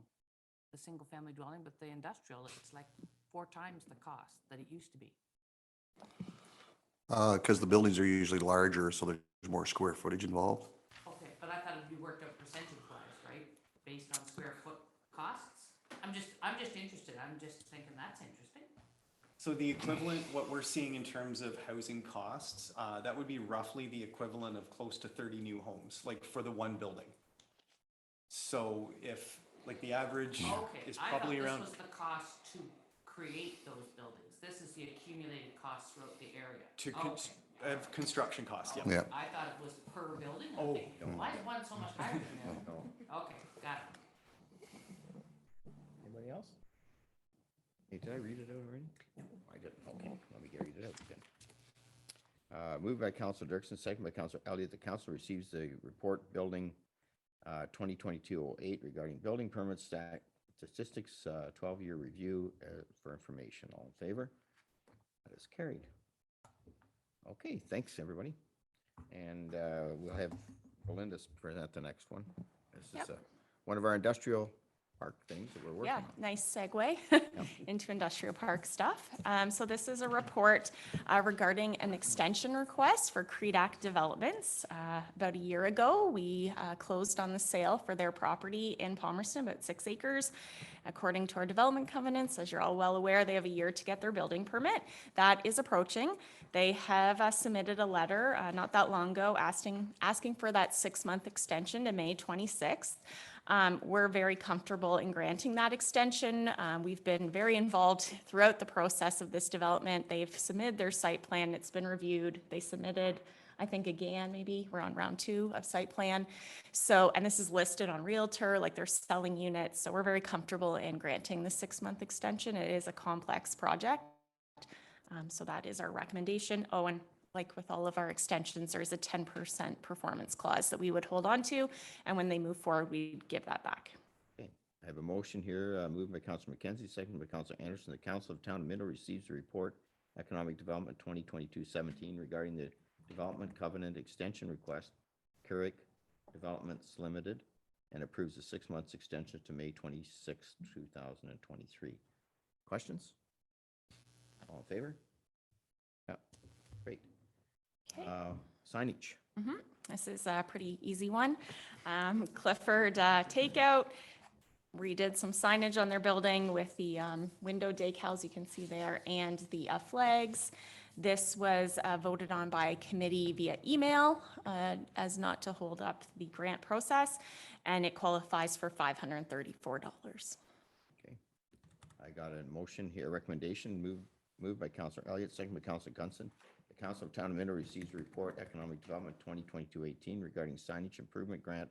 the single family dwelling, but the industrial, it's like 4 times the cost that it used to be. Because the buildings are usually larger, so there's more square footage involved. Okay, but I thought it'd be worked out percentage wise, right? Based on square foot costs? I'm just interested. I'm just thinking that's interesting. So the equivalent, what we're seeing in terms of housing costs, that would be roughly the equivalent of close to 30 new homes, like for the one building. So if, like, the average Okay, is I probably thought around. this was the cost to create those buildings. This is the accumulated costs throughout the area. To Okay. construction costs, yeah. Yeah. I thought it was per building. Oh, I'm thinking, why is one so much higher than the other? Okay, got it. Anybody else? Hey, did I read it out already? No, I didn't. Okay, let me read it out then. Moved by Councilor Dirksen, second by Councilor Elliott. The council receives the report building 2022-08 regarding building permits, statistics, 12-year review for information. All in favor? That is carried. Okay, thanks, everybody. And we'll have Belinda present the next one. This is one of our industrial park things that we're working Yeah, on. nice segue into industrial park stuff. So this is a report regarding an extension request for Creedac Developments. About a year ago, we closed on the sale for their property in Palmerston, about 6 acres. According to our development covenants, as you're all well aware, they have a year to get their building permit. That is approaching. They have submitted a letter not that long ago asking for that 6-month extension to May 26th. We're very comfortable in granting that extension. We've been very involved throughout the process of this development. They've submitted their site plan. It's been reviewed. They submitted, I think again, maybe we're on round 2 of site plan. So, and this is listed on Realtor, like they're selling units. So we're very comfortable in granting the 6-month extension. It is a complex project. So that is our recommendation. Oh, and like with all of our extensions, there's a 10% performance clause that we would hold on to. And when they move forward, we'd give that back. Okay, I have a motion here, moved by Councilor McKenzie, seconded by Councilor Anderson. The Council of Town of Minto receives the report, Economic Development 2022-17, regarding the Development Covenant Extension Request, Carrick Developments Limited, and approves a 6-month extension to May 26, 2023. Questions? All in favor? Yeah, great. Signage. This is a pretty easy one. Clifford Takeout redid some signage on their building with the window decals you can see there and the flags. This was voted on by committee via email as not to hold up the grant process, and it qualifies for $534. Okay. I got a motion here, recommendation, moved by Councilor Elliott, second by Councilor Gunson. The Council of Town of Minto receives a report, Economic Development 2022-18, regarding signage improvement grant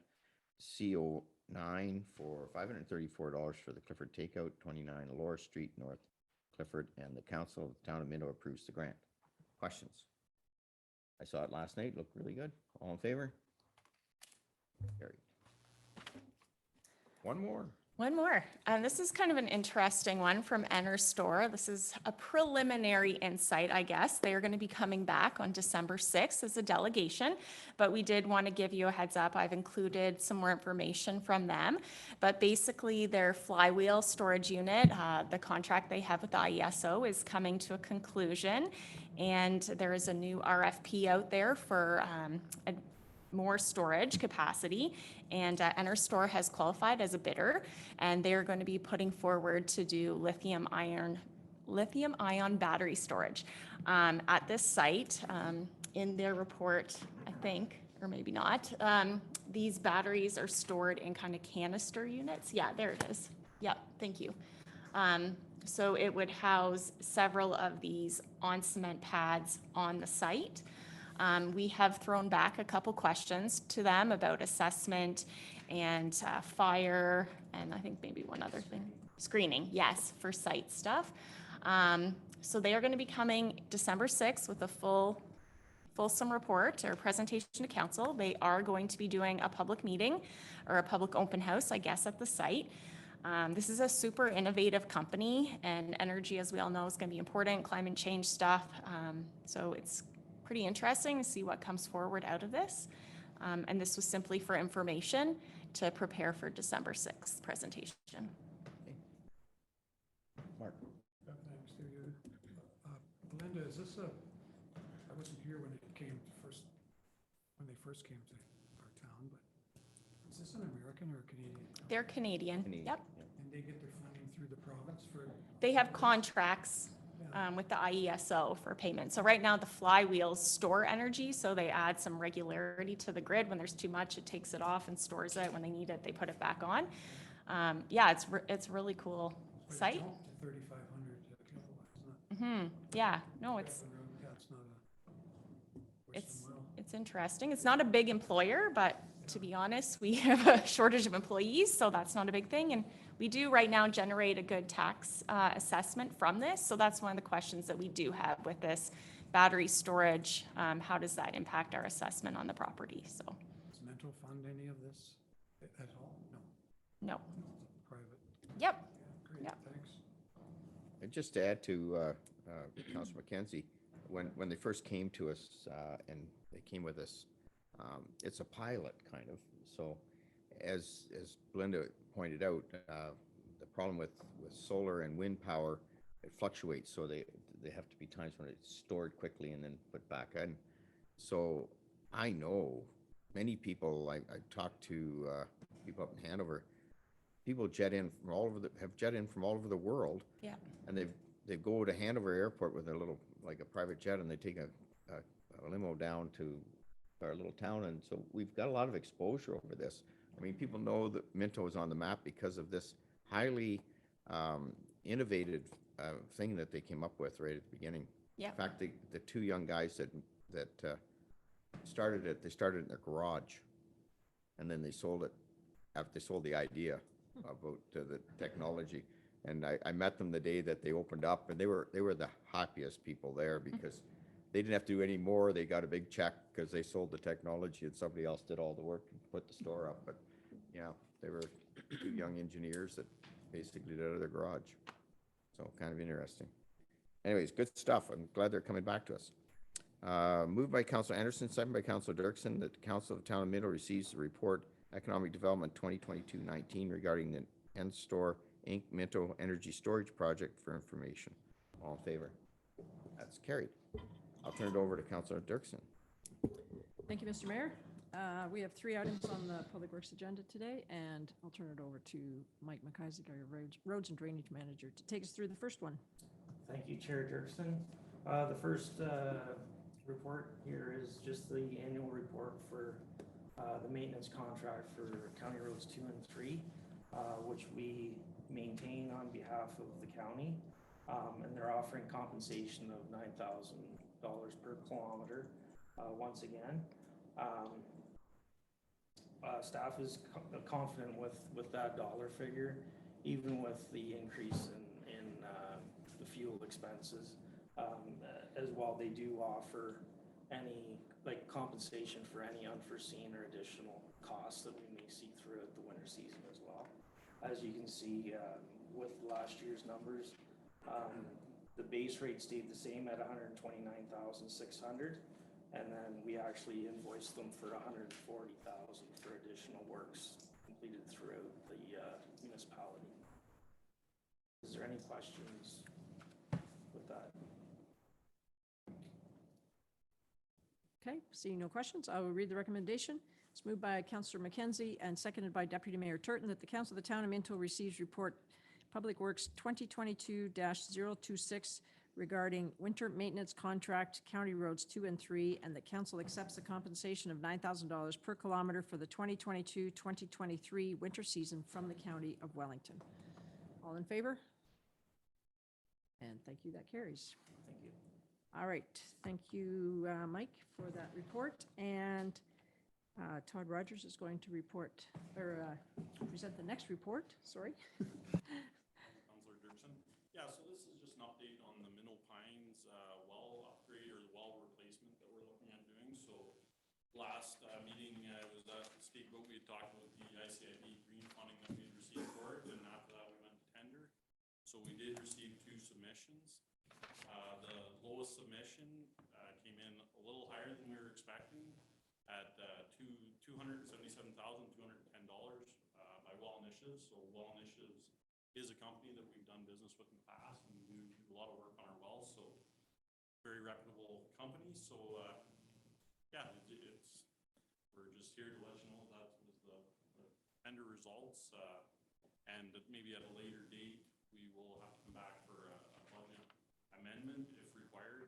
CO9 for $534 for the Clifford Takeout, 29 Laura Street, North Clifford, and the Council of the Town of Minto approves the grant. Questions? I saw it last night, looked really good. All in favor? Carried. One more. One more. This is kind of an interesting one from Store. This is a preliminary insight, I guess. They are going to be coming back on December 6th as a delegation, but we did want to give you a heads up. I've included some more information from them, but basically their flywheel storage unit, the contract they have with the IESO is coming to a conclusion, and there is a new RFP out there for more storage capacity, and Store has qualified as a bidder, and they're going to be putting forward to do lithium-ion battery storage at this site. In their report, I think, or maybe not, these batteries are stored in kind of canister units. Yeah, there it is. Yep, thank you. So it would house several of these on cement pads on the site. We have thrown back a couple questions to them about assessment and fire, and I think maybe one other thing. Screening, yes, for site stuff. So they are going to be coming December 6th with a fulsome report or presentation to council. They are going to be doing a public meeting or a public open house, I guess, at the site. This is a super innovative company, and energy, as we all know, is going to be important, climate change stuff. So it's pretty interesting to see what comes forward out of this. And this was simply for information to prepare for December 6th presentation. Mark. Thanks, through you. Belinda, is this I wasn't here when they first came to our town, but is this an American or a Canadian company? They're Canadian. Yep. And they get their funding through the province for? They have contracts with the IESO for payment. So right now the flywheels store energy, so they add some regularity to the grid. When there's too much, it takes it off and stores it. When they need it, they put it back on. Yeah, it's a really cool site. It jumped to 3,500 kilowatts, isn't it? Yeah, no, it's Yeah, it's not it's interesting. It's not a big employer, but to be honest, we have a shortage of employees, so that's not a big thing. And we do right now generate a good tax assessment from this. So that's one of the questions that we do have with this battery storage. How does that impact our assessment on the property? So. Does Minto fund any of this at all? No. No. Private? Yep. Yeah, great, Yep. thanks. And just to add to Councilor McKenzie, when they first came to us and they came with us, it's a pilot kind of. So as Belinda pointed out, the problem with solar and wind power, it fluctuates. So they have to be times when it's stored quickly and then put back in. So I know many people, I talked to people up in Hanover, people have jet in from all over the world. Yeah. And they go to Hanover Airport with a private jet, and they take a limo down to our little town. And so we've got a lot of exposure over this. I mean, people know that Minto is on the map because of this highly innovative thing that they came up with right at the beginning. Yeah. In fact, the two young guys that started it, they started in their garage, and then they sold it after they sold the idea about the technology. And I met them the day that they opened up, and they were the happiest people there because they didn't have to do any more. They got a big check because they sold the technology, and somebody else did all the work and put the store up. But yeah, they were two young engineers that basically did it out of their garage. So kind of interesting. Anyways, good stuff. I'm glad they're coming back to us. Moved by Councilor Anderson, second by Councilor Dirksen, that the Council of the Town of Minto receives the report Economic Development 2022-19 regarding the N-Store Inc. Minto Energy Storage Project for information. All in favor? That's carried. I'll turn it over to Councilor Dirksen. Thank you, Mr. Mayor. We have 3 items on the Public Works agenda today, and I'll turn it over to Mike McIsaac, our Roads and Drainage Manager, to take us through the first one. Thank you, Chair Dirksen. The first report here is just the annual report for the maintenance contract for County Roads 2 and 3, which we maintain on behalf of the county, and they're offering compensation of $9,000 per kilometer once again. Staff is confident with that dollar figure, even with the increase in the fuel expenses. As well, they do offer any, like, compensation for any unforeseen or additional costs that we may see throughout the winter season as well. As you can see, with last year's numbers, the base rate stayed the same at 129,600, and then we actually invoiced them for 140,000 for additional works completed throughout the municipality. Is there any questions with that? Okay, seeing no questions, I will read the recommendation. It's moved by Councillor Mackenzie and seconded by Deputy Mayor Turton that the Council of the Town of Minto receives report Public Works 2022-026 regarding winter maintenance contract, County Roads 2 and 3, and that council accepts the compensation of $9,000 per kilometer for the 2022-2023 winter season from the County of Wellington. All in favor? And thank you, that carries. Thank you. All right, thank you, Mike, for that report. And Todd Rogers is going to report, or present the next report, sorry. Councillor Dirksen. Yeah, so this is just an update on the Minnow Pines well upgrade or the well replacement that we're looking at doing. So last meeting I was at the speak about, we had talked about the ICIB green funding that we had received for it, and after that we went to tender. So we did receive 2 submissions. The lowest submission came in a little higher than we were expecting at $277,210 by Well Initiatives. So Well Initiatives is a company that we've done business with in the past, and we do a lot of work on our wells, so very reputable company. So yeah, we're just here to let you know that was the tender results, and that maybe at a later date we will have to come back for a budget amendment if required.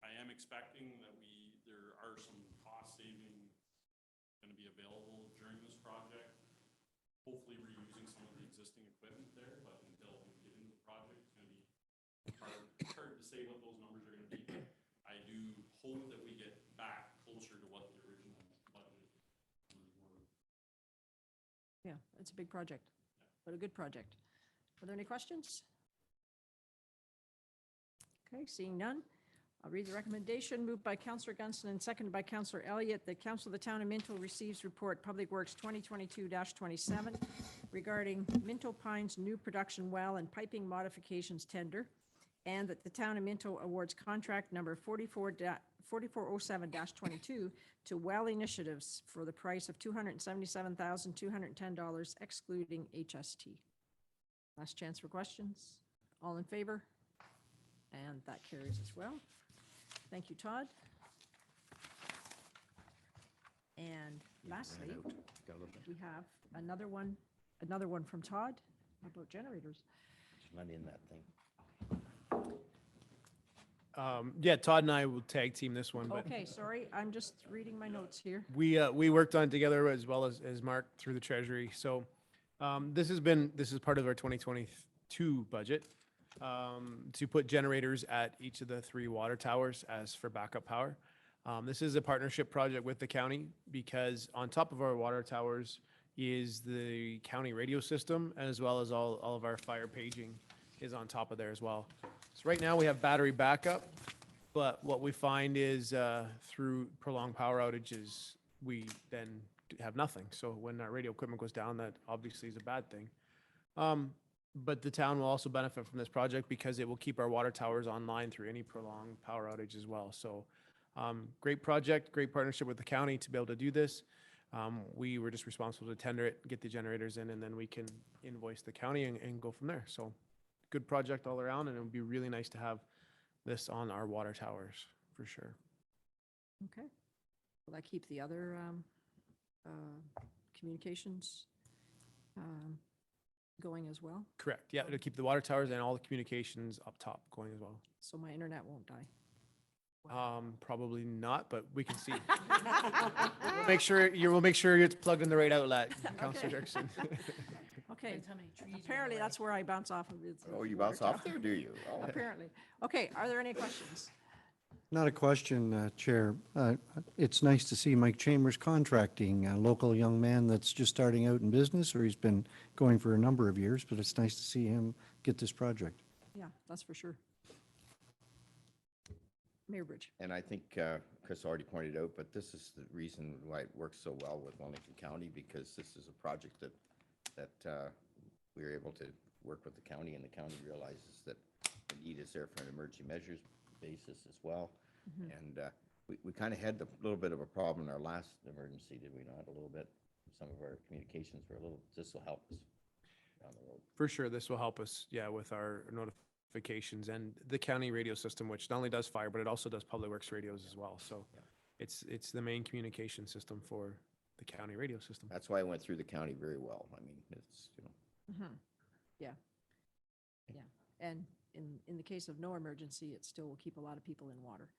I am expecting that there are some cost saving going to be available during this project. Hopefully reusing some of the existing equipment there, but until we get into the project, it's going to be hard to say what those numbers are going to be. But I do hope that we get back closer to what the original budget were. Yeah, it's a big project, but a good project. Are there any questions? Okay, seeing none, I'll read the recommendation moved by Councillor Gunston and seconded by Councillor Elliott that Council of the Town of Minto receives report Public Works 2022-27 regarding Minto Pines new production well and piping modifications tender, and that the Town of Minto awards contract number 4407-22 to Well Initiatives for the price of $277,210 excluding HST. Last chance for questions. All in favor? And that carries as well. Thank you, Todd. And lastly, we have another one from Todd about generators. It's not in that thing. Yeah, Todd and I will tag team this one, but Okay, sorry, I'm just reading my notes here. we worked on it together as well as Mark through the treasury. So this is part of our 2022 budget. To put generators at each of the 3 water towers as for backup power. This is a partnership project with the county because on top of our water towers is the county radio system, as well as all of our fire paging is on top of there as well. So right now we have battery backup, but what we find is through prolonged power outages, we then have nothing. So when our radio equipment goes down, that obviously is a bad thing. But the town will also benefit from this project because it will keep our water towers online through any prolonged power outage as well. So great project, great partnership with the county to be able to do this. We were just responsible to tender it, get the generators in, and then we can invoice the county and go from there. So good project all around, and it would be really nice to have this on our water towers for sure. Okay. Will that keep the other communications going as well? Correct. Yeah, it'll keep the water towers and all the communications up top going as well. So my internet won't die. Probably not, but we can see. We'll make sure it's plugged in the right outlet, Councillor Dirksen. Okay, Depends how many trees you have apparently away. that's where I bounce off of. It's Oh, you water bounce off tower. there, do you? Oh. Apparently. Okay, are there any questions? Not a question, Chair. It's nice to see Mike Chambers contracting, a local young man that's just starting out in business, or he's been going for a number of years, but it's nice to see him get this project. Yeah, that's for sure. Mayor Bridge. And I think Chris already pointed out, but this is the reason why it works so well with Wellington County, because this is a project that we were able to work with the county, and the county realizes that the need is there for an emergency measures basis as well. And we kind of had a little bit of a problem in our last emergency, did we not? A little bit. Some of our communications were a little, this will help us down the road. For sure, this will help us, yeah, with our notifications and the county radio system, which not only does fire, but it also does public works radios as well. So it's the main communication system for the county radio system. That's why I went through the county very well. I mean, it's, you know. Yeah. Yeah. And in the case of no emergency, it still will keep a lot of people in water.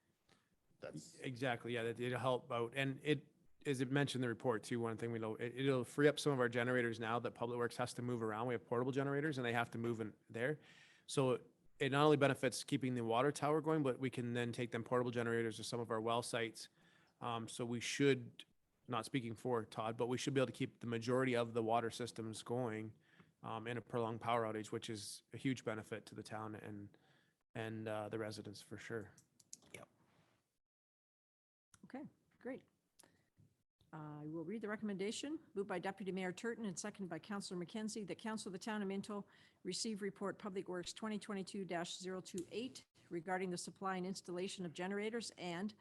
That's Exactly, yeah, it'll help out. And it, as it mentioned in the report too, one thing we know, it'll free up some of our generators now that Public Works has to move around. We have portable generators and they have to move in there. So it not only benefits keeping the water tower going, but we can then take them portable generators to some of our well sites. So we should, not speaking for Todd, but we should be able to keep the majority of the water systems going in a prolonged power outage, which is a huge benefit to the town and the residents for sure. Okay, great. I will read the recommendation, moved by Deputy Mayor Turton and seconded by Councillor McKenzie, that Council of the Town of Minto receive report Public Works 2022-028 regarding the supply and installation of generators, and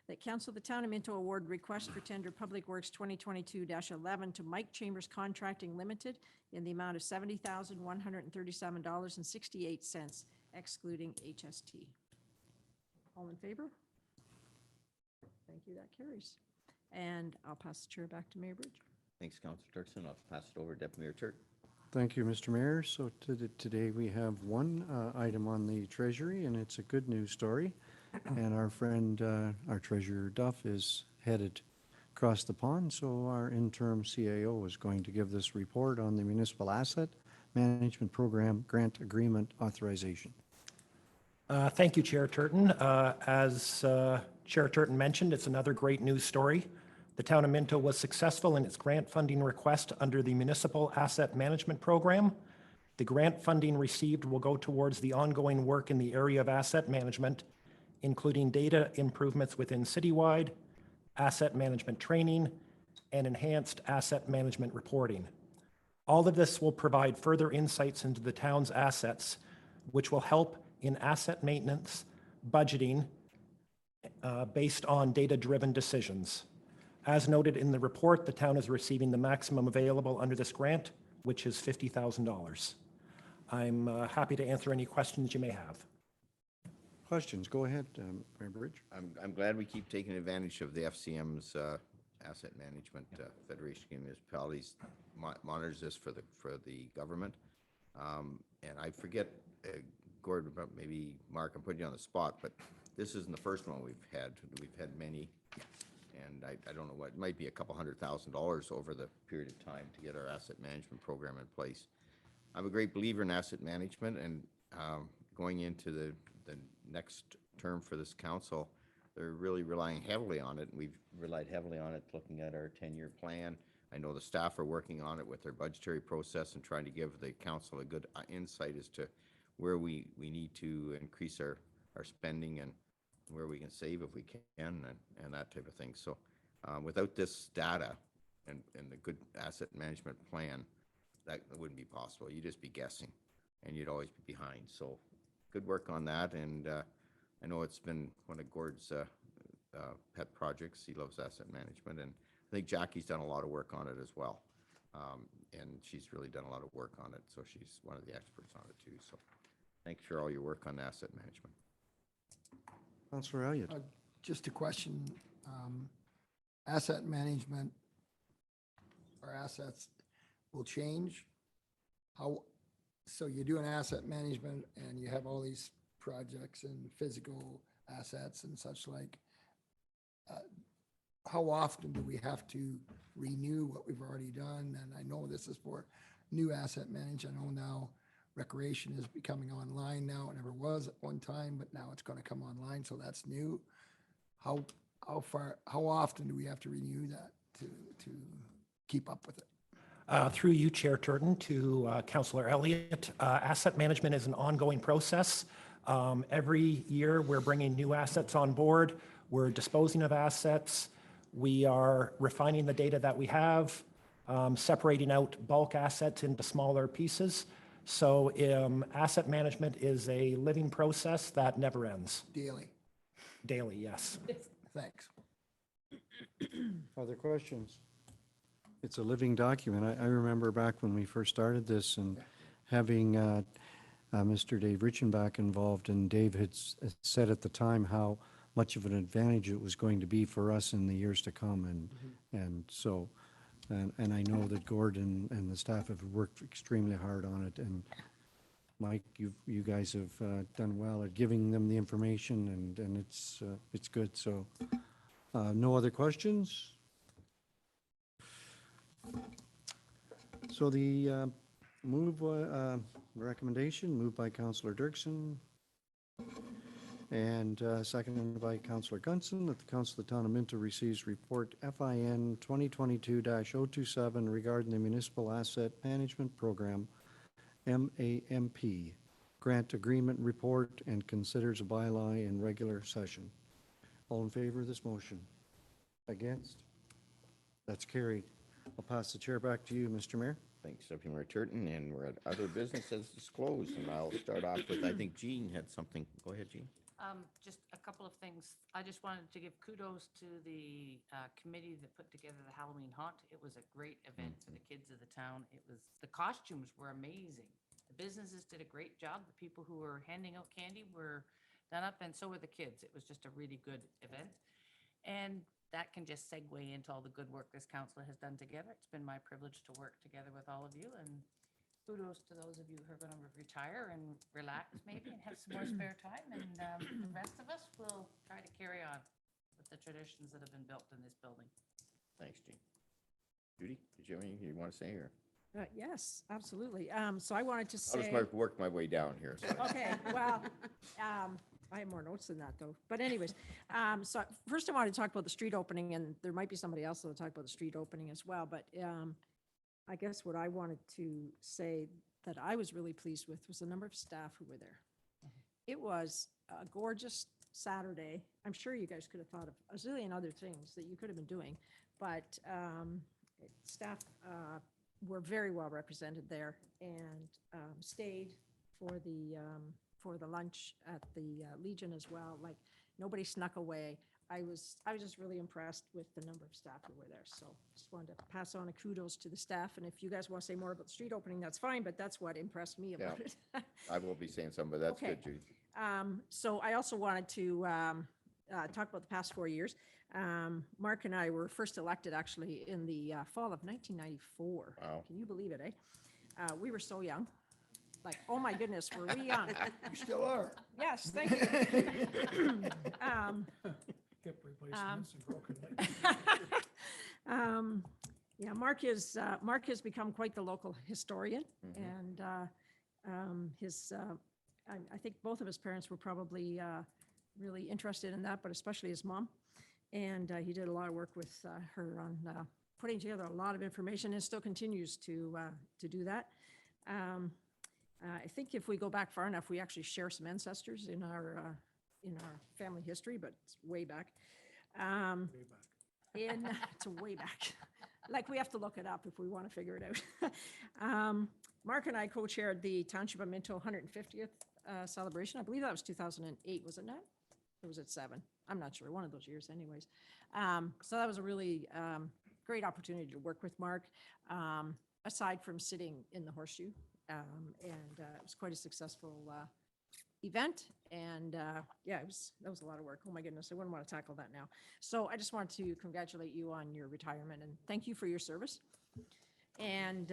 that Council of the Town of Minto award request for tender Public Works 2022-11 to Mike Chambers Contracting Limited in the amount of $70,137.68, excluding HST. All in favor? Thank you, that carries. And I'll pass the chair back to Mayor Bridge. Thanks, Councilor Turkson. I'll pass it over to Deputy Mayor Turk. Thank you, Mr. Mayor. So today we have one item on the Treasury, and it's a good news story. And our friend, our Treasurer Duff, is headed across the pond, so our interim CAO is going to give this report on the Municipal Asset Management Program Grant Agreement Authorization. Thank you, Chair Turton. As Chair Turton mentioned, it's another great news story. The town of Minto was successful in its grant funding request under the Municipal Asset Management Program. The grant funding received will go towards the ongoing work in the area of asset management, including data improvements within citywide, asset management training, and enhanced asset management reporting. All of this will provide further insights into the town's assets, which will help in asset maintenance, budgeting, based on data-driven decisions. As noted in the report, the town is receiving the maximum available under this grant, which is $50,000. I'm happy to answer any questions you may have. Questions? Go ahead, Mayor Bridge. I'm glad we keep taking advantage of the FCM's Asset Management Federation of Municipalities monitors this for the government. And I forget, Gordon, but maybe Mark, I'm putting you on the spot, but this isn't the first one we've had. We've had many. And I don't know what, it might be a couple $100,000 over the period of time to get our asset management program in place. I'm a great believer in asset management, and going into the next term for this council, they're really relying heavily on it. And we've relied heavily on it looking at our 10-year plan. I know the staff are working on it with their budgetary process and trying to give the council a good insight as to where we need to increase our spending and where we can save if we can, and that type of thing. So without this data and the good asset management plan, that wouldn't be possible. You'd just be guessing, and you'd always be behind. So good work on that, and I know it's been one of Gord's pet projects. He loves asset management, and I think Jackie's done a lot of work on it as well, and she's really done a lot of work on it, so she's one of the experts on it too. So thanks for all your work on asset management. Councillor Elliott. Just a question, asset management, our assets will change? How, so you're doing asset management and you have all these projects and physical assets and such like. How often do we have to renew what we've already done? And I know this is for new asset management. I know now recreation is becoming online now. It never was at one time, but now it's going to come online, so that's new. How often do we have to renew that to keep up with it? Through you, Chair Turton, to Councillor Elliott, asset management is an ongoing process. Every year, we're bringing new assets on board. We're disposing of assets. We are refining the data that we have, separating out bulk assets into smaller pieces. So asset management is a living process that never ends. Daily. Daily, yes. Thanks. Other questions? It's a living document. I remember back when we first started this and having Mr. Dave Richenbach involved, and Dave had said at the time how much of an advantage it was going to be for us in the years to come. And so, and I know that Gordon and the staff have worked extremely hard on it. And Mike, you guys have done well at giving them the information, and it's good. So no other questions? So the recommendation moved by Councillor Dirksen and seconded by Councillor Gunson that the Council of the Town of Minto receives report FIN 2022-027 regarding the Municipal Asset Management Program, MAMP, grant agreement report, and considers a bylaw in regular session. All in favor of this motion? Against? That's carried. I'll pass the chair back to you, Mr. Mayor. Thanks, Deputy Mayor Turton, and we're at other business as disclosed, and I'll start off with, I think Jean had something. Go ahead, Jean. Just a couple of things. I just wanted to give kudos to the committee that put together the Halloween haunt. It was a great event for the kids of the town. The costumes were amazing. The businesses did a great job. The people who were handing out candy were done up, and so were the kids. It was just a really good event. And that can just segue into all the good work this council has done together. It's been my privilege to work together with all of you, and kudos to those of you who are going to retire and relax maybe and have some more spare time. And the rest of us will try to carry on with the traditions that have been built in this building. Thanks, Jean. Judy, did you have anything you want to say here? Yes, absolutely. So I wanted to I'll say. just work my way down here. So. Okay, well, I have more notes than that, though. But anyways, so first I want to talk about the street opening, and there might be somebody else that will talk about the street opening as well. But I guess what I wanted to say that I was really pleased with was the number of staff who were there. It was a gorgeous Saturday. I'm sure you guys could have thought of a zillion other things that you could have been doing, but staff were very well represented there and stayed for the lunch at the Legion as well. Like, nobody snuck away. I was just really impressed with the number of staff who were there. So just wanted to pass on a kudos to the staff. And if you guys want to say more about the street opening, that's fine, but that's what impressed me about it. I will be saying something, but that's Okay. good, Judy. So I also wanted to talk about the past 4 years. Mark and I were first elected actually in the fall of 1994. Wow. Can you believe it, eh? We were so young. Like, oh my goodness, were we young? You still are. Yes, thank you. Hip replacements and broken legs. Yeah, Mark has become quite the local historian, and I think both of his parents were probably really interested in that, but especially his mom. And he did a lot of work with her on putting together a lot of information, and still continues to do that. I think if we go back far enough, we actually share some ancestors in our family history, but it's way back. It's way back. Like, we have to look it up if we want to figure it out. Mark and I co-chaired the Township of Minto 150th celebration. I believe that was 2008, was it not? Or was it 7? I'm not sure. One of those years anyways. So that was a really great opportunity to work with Mark, aside from sitting in the horseshoe. It was quite a successful event. And yeah, that was a lot of work. Oh my goodness, I wouldn't want to tackle that now. So I just want to congratulate you on your retirement and thank you for your service. And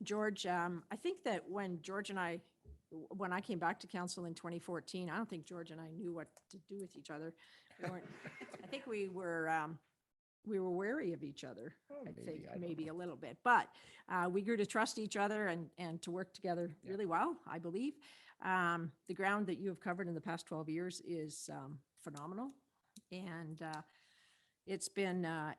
George, I think that when I came back to council in 2014, I don't think George and I knew what to do with each other. I think we were wary of each other. I think maybe a little bit, but we grew to trust each other and to work together really well, I believe. The ground that you have covered in the past 12 years is phenomenal. And it's been a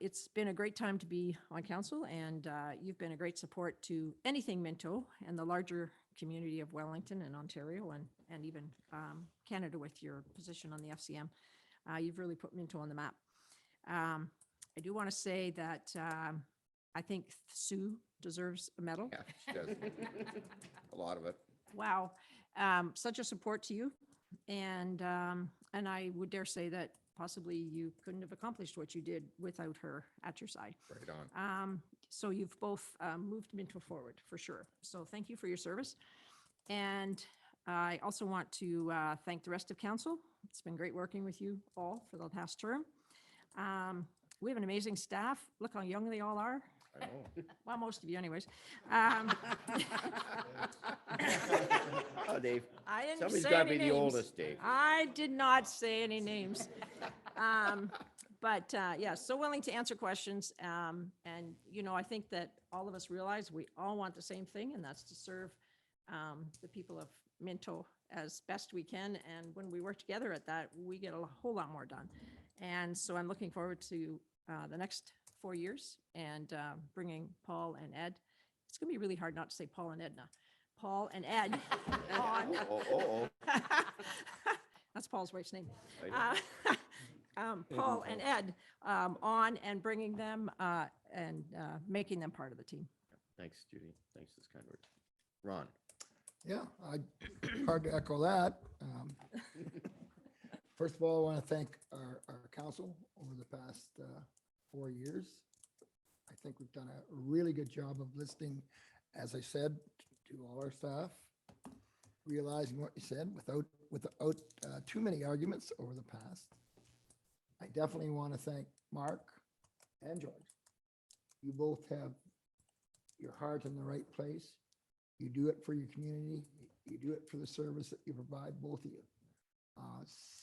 great time to be on council, and you've been a great support to anything Minto and the larger community of Wellington and Ontario and even Canada with your position on the FCM. You've really put Minto on the map. I do want to say that I think Sue deserves a medal. Yeah, she does. A lot of it. Wow. Such a support to you. And I would dare say that possibly you couldn't have accomplished what you did without her at your side. Right on. So you've both moved Minto forward for sure. So thank you for your service. And I also want to thank the rest of council. It's been great working with you all for the past term. We have an amazing staff. Look how young they all are. I know. Well, most of you anyways. Oh, Dave. I didn't Somebody's say got to any be the names. oldest, Dave. I did not say any names. But yeah, so willing to answer questions. And, you know, I think that all of us realize we all want the same thing, and that's to serve the people of Minto as best we can. And when we work together at that, we get a whole lot more done. And so I'm looking forward to the next 4 years and bringing Paul and Ed. It's going to be really hard not to say Paul and Edna. Paul and Ed on. That's Paul's wife's name. Paul and Ed on and bringing them and making them part of the team. Thanks, Judy. Thanks, this kind words. Ron. Yeah, hard to echo that. First of all, I want to thank our council over the past 4 years. I think we've done a really good job of listening, as I said, to all our staff, realizing what you said without too many arguments over the past. I definitely want to thank Mark and George. You both have your heart in the right place. You do it for your community. You do it for the service that you provide, both of you.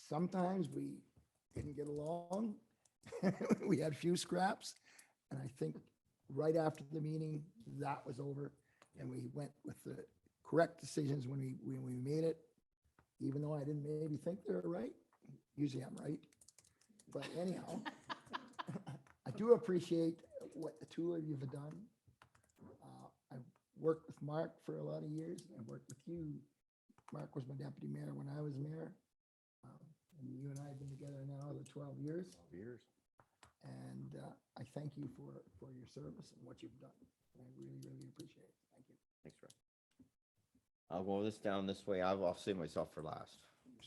Sometimes we didn't get along. We had a few scraps. And I think right after the meeting, that was over. And we went with the correct decisions when we made it, even though I didn't maybe think they were right. Usually I'm right. But anyhow, I do appreciate what the two of you have done. I worked with Mark for a lot of years. I worked with you. Mark was my deputy mayor when I was mayor. And you and I have been together now the 12 years. 12 years. And I thank you for your service and what you've done. I really, really appreciate it. Thank you. Thanks, Ron. I'll go down this way. I'll save myself for last.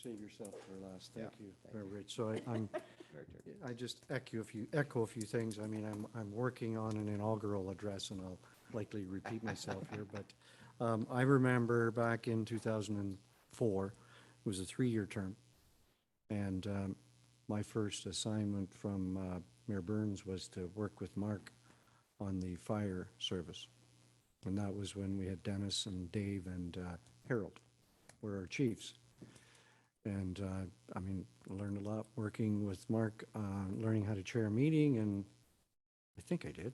Save yourself for last. Thank Yeah, you, thank Mayor Rich. So I just echo a few things. I mean, I'm working on an inaugural address, and I'll likely repeat myself here, but I remember back in 2004, it was a 3-year term. And my first assignment from Mayor Burns was to work with Mark on the fire service. And that was when we had Dennis and Dave and Harold were our chiefs. And I mean, I learned a lot working with Mark, learning how to chair a meeting, and I think I did.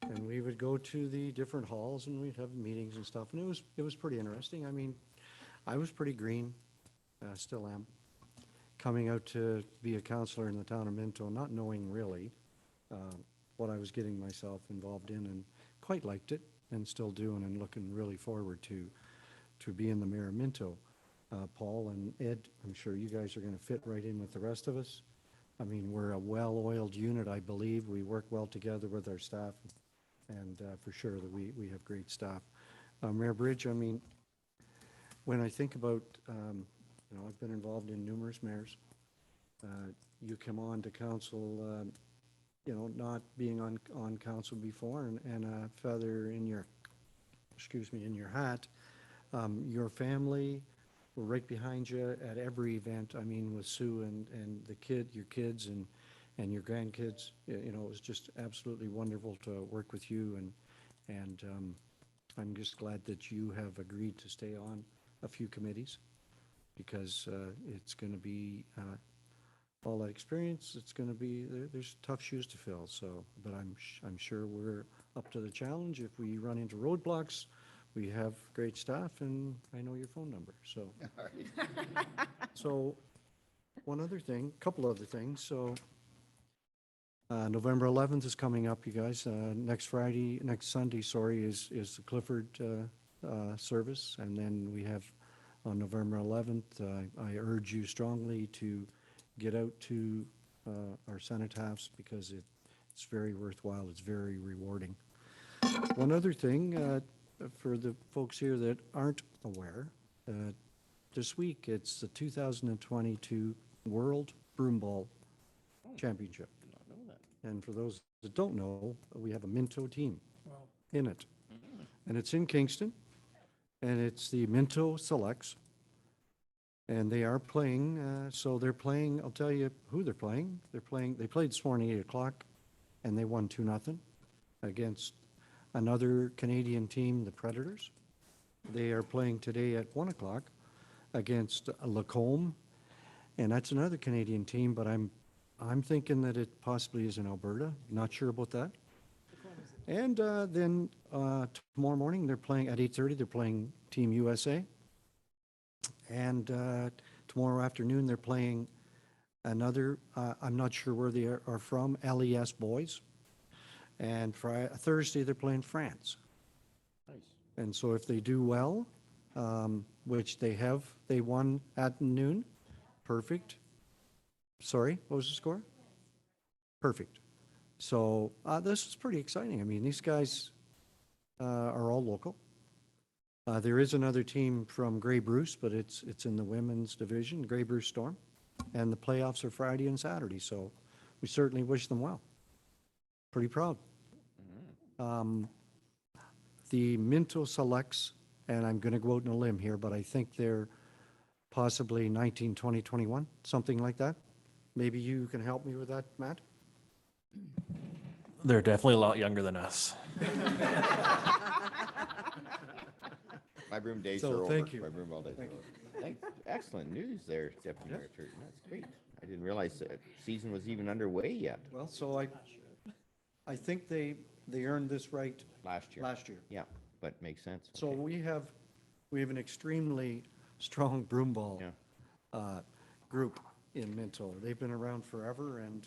And we would go to the different halls and we'd have meetings and stuff. And it was pretty interesting. I mean, I was pretty green, still am, coming out to be a counselor in the town of Minto, not knowing really what I was getting myself involved in, and quite liked it and still do, and looking really forward to being the mayor of Minto. Paul and Ed, I'm sure you guys are going to fit right in with the rest of us. I mean, we're a well-oiled unit, I believe. We work well together with our staff, and for sure that we have great staff. Mayor Bridge, I mean, when I think about, you know, I've been involved in numerous mayors. You come on to council, you know, not being on council before, and a feather in your, in your hat. Your family were right behind you at every event. I mean, with Sue and your kids and your grandkids, you know, it was just absolutely wonderful to work with you. And I'm just glad that you have agreed to stay on a few committees, because it's going to be all that experience. It's going to be, there's tough shoes to fill. So, but I'm sure we're up to the challenge. If we run into roadblocks, we have great staff, and I know your phone number. So, so one other thing, couple other things. So November 11th is coming up, you guys. Next Sunday, sorry, is the Clifford service. And then we have on November 11th, I urge you strongly to get out to our cenotaphs because it's very worthwhile. It's very rewarding. One other thing for the folks here that aren't aware, this week it's the 2022 World Broomball Championship. And for those that don't know, we have a Minto team Well, in it. And it's in Kingston, and it's the Minto Selects. And they are playing, so they're playing, I'll tell you who they're playing. They played this morning at 8 o'clock, and they won 2-0 against another Canadian team, the Predators. They are playing today at 1 o'clock against Lacombe, and that's another Canadian team, but I'm thinking that it possibly is in Alberta. Not sure about that. And then tomorrow morning, they're playing at 8:30, they're playing Team USA. And tomorrow afternoon, they're playing another, I'm not sure where they are from, LES boys. And Thursday, they're playing France. Nice. And so if they do well, which they have, they won at noon, perfect. Sorry, what was the score? Perfect. So this is pretty exciting. I mean, these guys are all local. There is another team from Grey Bruce, but it's in the women's division, Grey Bruce Storm. And the playoffs are Friday and Saturday, so we certainly wish them well. Pretty proud. The Minto Selects, and I'm going to go out on a limb here, but I think they're possibly 19, 20, 21, something like that. Maybe you can help me with that, Matt? They're definitely a lot younger than us. My broom days So, are over. thank you. My broom all days are Thank over. Excellent news there, Deputy Mayor Turton. That's great. I didn't realize the season was even underway yet. Well, so I think they earned this right Last year. last year. Yeah, but makes sense. So Okay. we have an extremely strong broomball group in Minto. They've been around forever, and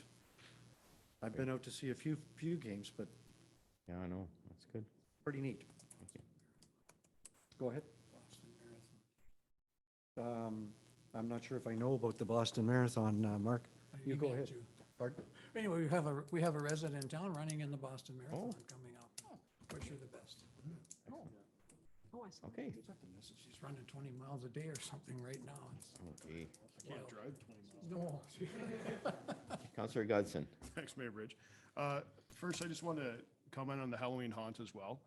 I've been out to see a few games, but Yeah, I know. That's good. pretty neat. Go ahead. I'm not sure if I know about the Boston Marathon, Mark. You go meant ahead. to. Pardon? Anyway, we have a resident in town running in the Boston Marathon coming up. Wish her the best. Oh, I saw. Okay. She's running 20 miles a day or something right now. Okay. Can't drive 20 miles. No. Councillor Godson. Thanks, Mayor Bridge. First, I just want to comment on the Halloween haunt as well.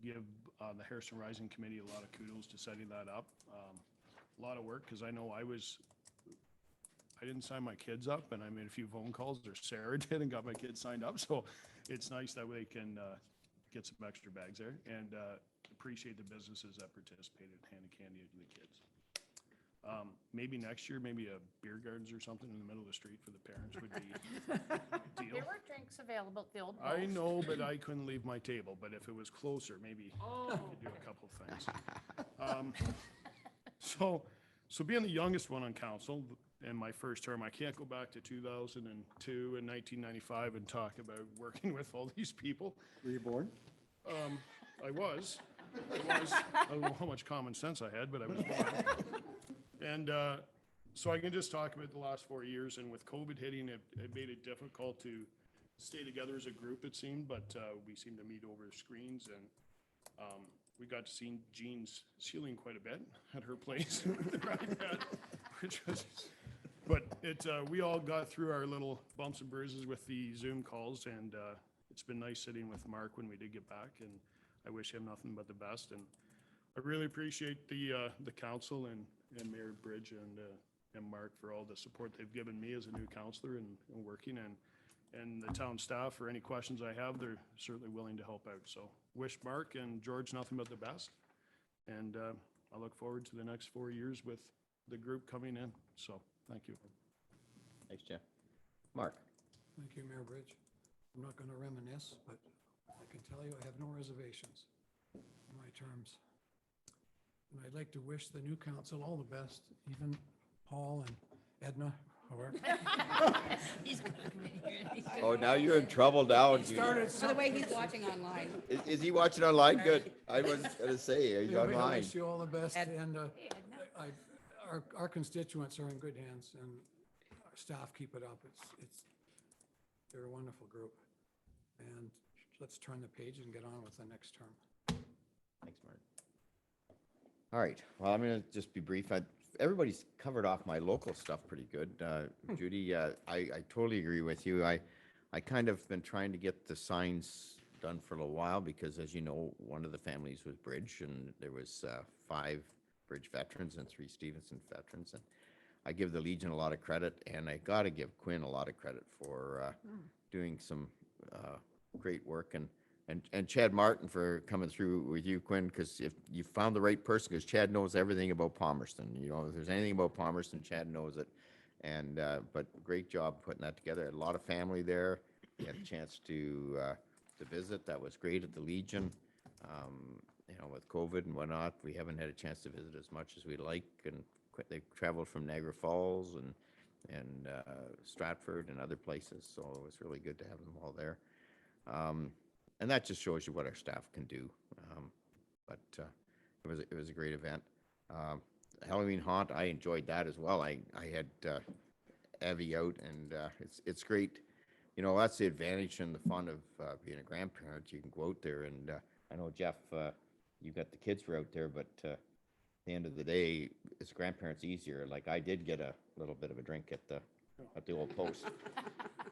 Give the Harrison Rising Committee a lot of kudos to setting that up. A lot of work, because I know I didn't sign my kids up, and I made a few phone calls, or Sarah did, and got my kids signed up, so it's nice that we can get some extra bags there, and appreciate the businesses that participated, handing candy to the kids. Maybe next year, maybe a beer gardens or something in the middle of the street for the parents would be a deal. There were drinks available at the old I Post. know, but I couldn't leave my table, but if it was closer, maybe we could do a couple of things. So being the youngest one on council in my first term, I can't go back to 2002 and 1995 and talk about working with all these people. Were you born? I was. I don't know how much common sense I had, but I was born. And so I can just talk about the last 4 years, and with COVID hitting, it made it difficult to stay together as a group, it seemed, but we seemed to meet over screens, and we got to see Jean's ceiling quite a bit at her place, which was, but we all got through our little bumps and bruises with the Zoom calls, and it's been nice sitting with Mark when we did get back, and I wish him nothing but the best, and I really appreciate the council and Mayor Bridge and Mark for all the support they've given me as a new councillor and working, and the town staff, for any questions I have, they're certainly willing to help out. So wish Mark and George nothing but the best, and I look forward to the next 4 years with the group coming in. So thank you. Thanks, Jeff. Mark. Thank you, Mayor Bridge. I'm not going to reminisce, but I can tell you I have no reservations in my terms. And I'd like to wish the new council all the best, even Paul and Edna, However, Oh, now you're in trouble now. Judy. started By the way, he's watching online. Is he watching online? Good. I was gonna say, he's Yeah, we online. wish you all the best, Ed. and our constituents are in good hands, and our staff keep it up. They're a wonderful group. And let's turn the page and get on with the next term. Thanks, Mark. All right, well, I'm gonna just be brief. Everybody's covered off my local stuff pretty good. Judy, I totally agree with you. I kind of been trying to get the signs done for a little while because, as you know, one of the families was Bridge, and there was 5 Bridge veterans and 3 Stevenson veterans. And I give the Legion a lot of credit, and I gotta give Quinn a lot of credit for doing some great work, and Chad Martin for coming through with you, Quinn, because if you found the right person, because Chad knows everything about Palmerston. You know, if there's anything about Palmerston, Chad knows it. And but great job putting that together. Had a lot of family there. We had a chance to visit. That was great at the Legion. You know, with COVID and whatnot, we haven't had a chance to visit as much as we'd like. And they traveled from Niagara Falls and Stratford and other places. So it was really good to have them all there. And that just shows you what our staff can do. But it was a great event. Halloween Haunt, I enjoyed that as well. I had Evie out, and it's great. You know, that's the advantage and the fun of being a grandparent. You can go out there, and I know, Jeff, you got the kids were out there, but at the end of the day, as grandparents, easier. Like, I did get a little bit of a drink at the old post.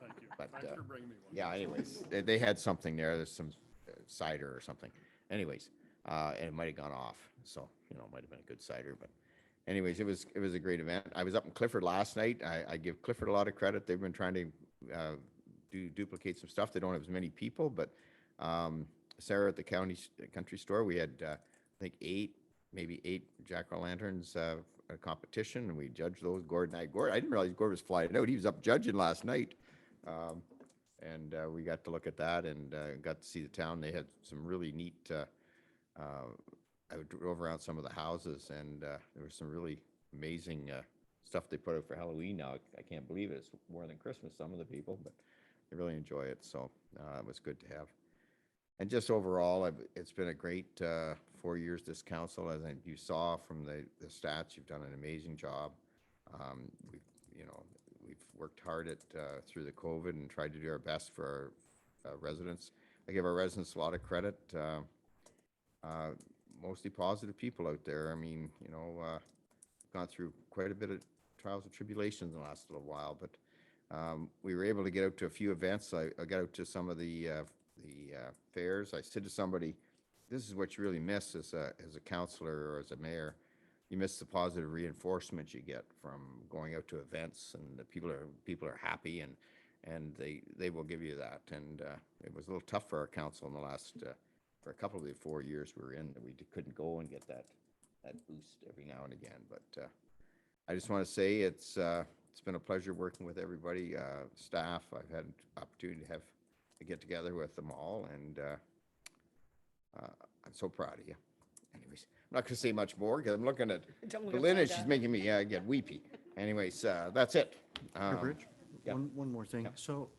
Thank you. But, Thanks for bringing me one. yeah, anyways, they had something there. There's some cider or something. Anyways, and it might have gone off. So, you know, it might have been a good cider. But anyways, it was a great event. I was up in Clifford last night. I give Clifford a lot of credit. They've been trying to duplicate some stuff. They don't have as many people, but Sarah at the country store, we had, I think, maybe eight jack-o'-lanterns a competition, and we judged those. Gord, I didn't realize Gord was flying out. He was up judging last night. And we got to look at that and got to see the town. They had some really neat, I drove around some of the houses, and there was some really amazing stuff they put out for Halloween now. I can't believe it. It's more than Christmas, some of the people, but they really enjoy it. So it was good to have. And just overall, it's been a great 4 years, this council. As you saw from the stats, you've done an amazing job. We've worked hard at through the COVID and tried to do our best for our residents. I give our residents a lot of credit. Mostly positive people out there. I mean, you know, gone through quite a bit of trials and tribulations in the last little while, but we were able to get out to a few events. I got out to some of the fairs. I said to somebody, this is what you really miss as a councillor or as a mayor. You miss the positive reinforcement you get from going out to events, and the people are happy, and they will give you that. And it was a little tough for our council in the last for a couple of the 4 years we were in, that we couldn't go and get that boost every now and again. But I just want to say it's been a pleasure working with everybody, staff. I've had an opportunity to get together with them all, and I'm so proud of you. Anyways, I'm not going to say much more because I'm looking at Don't look at Belinda. Linda. She's making me get weepy. Anyways, that's it. Rich, yeah. one more thing. So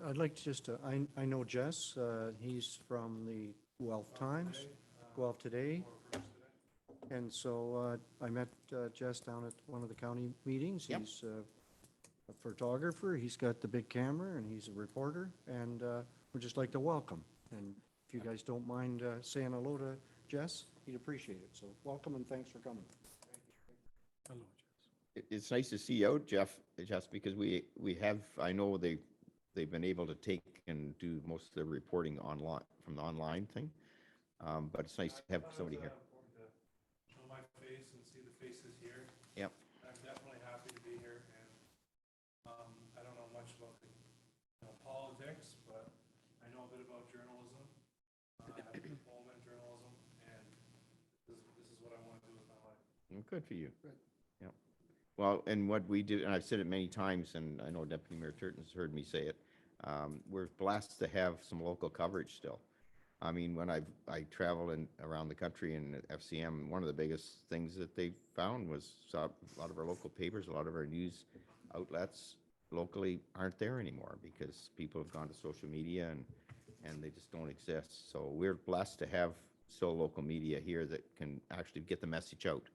I'd like to just, I know Jess, he's from the Guelph Times, Guelph Today. And so I met Jess down at one of the county meetings. Yep. He's a photographer. He's got the big camera, and he's a reporter. And we'd just like to welcome. And if you guys don't mind saying hello to Jess, he'd appreciate it. So welcome, and thanks for coming. Hello, It's nice to see you out, Jeff, because we have, I know they've been able to take and do most of their reporting online, from the online thing. But it's nice to have somebody here. Show my face and see the faces here. Yep. I'm definitely happy to be here, and I don't know much about the politics, but I know a bit about journalism. I have a diploma in journalism, and this is what I want to do with my life. Good for you. Good. Yeah. Well, and what we do, and I've said it many times, and I know Deputy Mayor Turton's heard me say it, we're blessed to have some local coverage still. I mean, when I travel in, around the country in FCM, one of the biggest things that they found was a lot of our local papers, a lot of our news outlets locally aren't there anymore because people have gone to social media and they just don't exist. So we're blessed to have still local media here that can actually get the message out.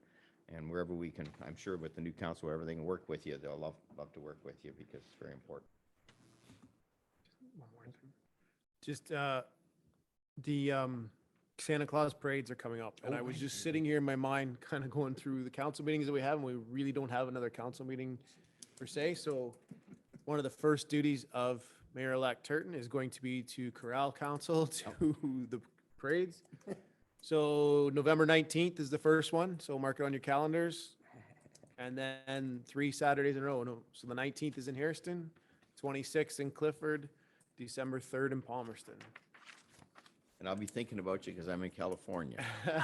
And wherever we can, I'm sure with the new council, wherever they can work with you, they'll love to work with you because it's very important. Just, the Santa Claus parades are coming up, and I was just sitting here in my mind, kind of going through the council meetings that we have, and we really don't have another council meeting per se, so one of the first duties of Mayor-elect Turton is going to be to corral council to the parades. So November 19th is the first one, so mark it on your calendars. And then 3 Saturdays in a row. No, so the 19th is in Hairston, 26th in Clifford, December 3rd in Palmerston. And I'll be thinking about you because I'm in California. I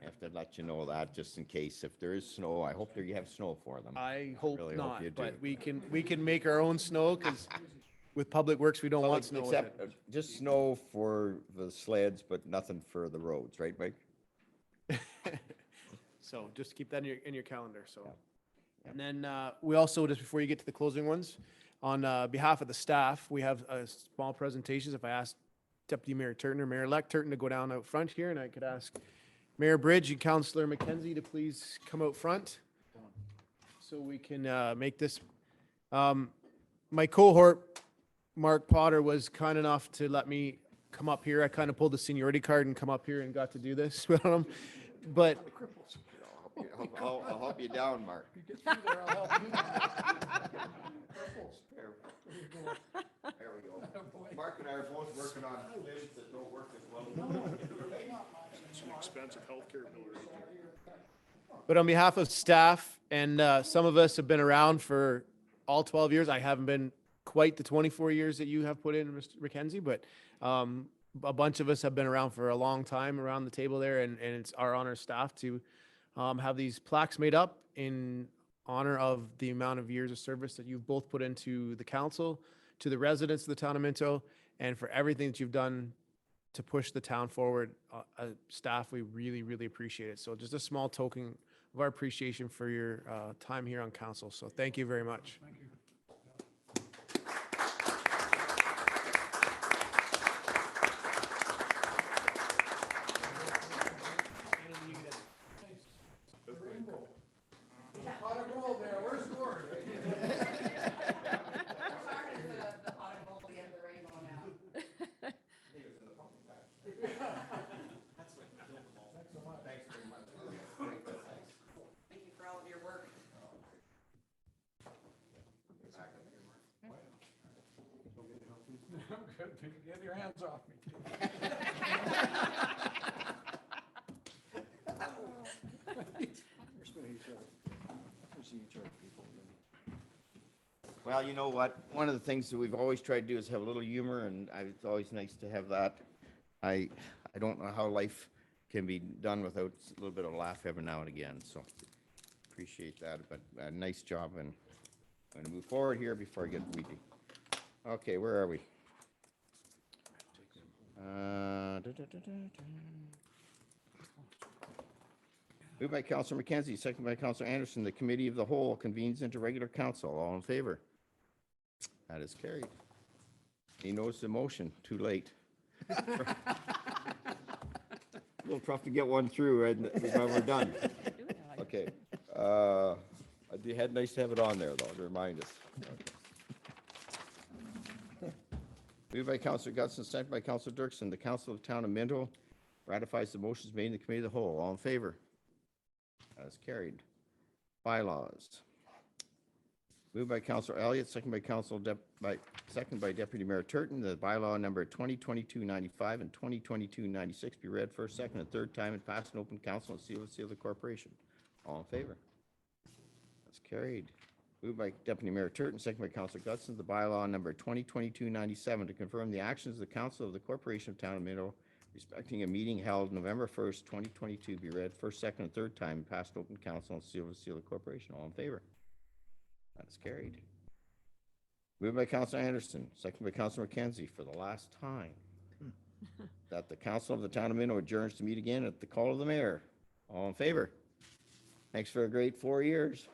have to let you know that just in case if there is snow. I hope that you have snow for them. I hope really not, hope you but do. we can make our own snow because with Public Works, we don't want snow with Except it. just snow for the sleds, but nothing for the roads, right, Mike? So just keep that in your calendar, so. And then we also, just before you get to the closing ones, on behalf of the staff, we have small presentations. If I ask Deputy Mayor Turton or Mayor-elect Turton to go down out front here, and I could ask Mayor Bridge and Councillor McKenzie to please come out front so we can make this. My cohort, Mark Potter, was kind enough to let me come up here. I kind of pulled the seniority card and come up here and got to do this with him. But I'll help you down, Mark. There we go. Mark and I are both working on limbs that don't work as well. It's an expensive healthcare bill right there. But on behalf of staff, and some of us have been around for all 12 years. I haven't been quite the 24 years that you have put in, Mr. McKenzie, but a bunch of us have been around for a long time around the table there, and it's our honor staff to have these plaques made up in honor of the amount of years of service that you've both put into the council, to the residents of the town of Minto, and for everything that you've done to push the town forward. Staff, we really, really appreciate it. So just a small token of our appreciation for your time here on council. So thank you very much. Thank you. Thank you for all of your work. I'm good. Get your hands off me. Well, you know what? One of the things that we've always tried to do is have a little humor, and it's always nice to have that. I don't know how life can be done without a little bit of laugh every now and again, so appreciate that, but nice job, and I'm gonna move forward here before I get weepy. Okay, where are we? Moved by Councilor McKenzie, second by Councilor Anderson, the Committee of the Whole convenes into regular council. All in favor? That is carried. He knows the motion, too late. A little tough to get one through, right, when we're done. Okay. It'd be nice to have it on there, though, to remind us. Moved by Councilor Gutson, second by Councilor Dirksen. The Council of the Town of Minto ratifies the motions made in the Committee of the Whole. All in favor? That is carried. Bylaws. Moved by Councilor Elliott, second by second by Deputy Mayor Turton. The bylaw number 2022-95 and 2022-96 be read first, second, and third time and passed in open council and sealed with the seal of the corporation. All in favor? That's carried. Moved by Deputy Mayor Turton, second by Councilor Gutson. The bylaw number 2022-97 to confirm the actions of the Council of the Corporation of Town of Minto respecting a meeting held November 1st, 2022 be read first, second, and third time and passed open council and sealed with the seal of the corporation. All in favor? That's carried. Moved by Councilor Anderson, second by Councilor McKenzie for the last time. that the council of the town of Minto adjourns to meet again at the call of the mayor. All in favor? Thanks for a great 4 years.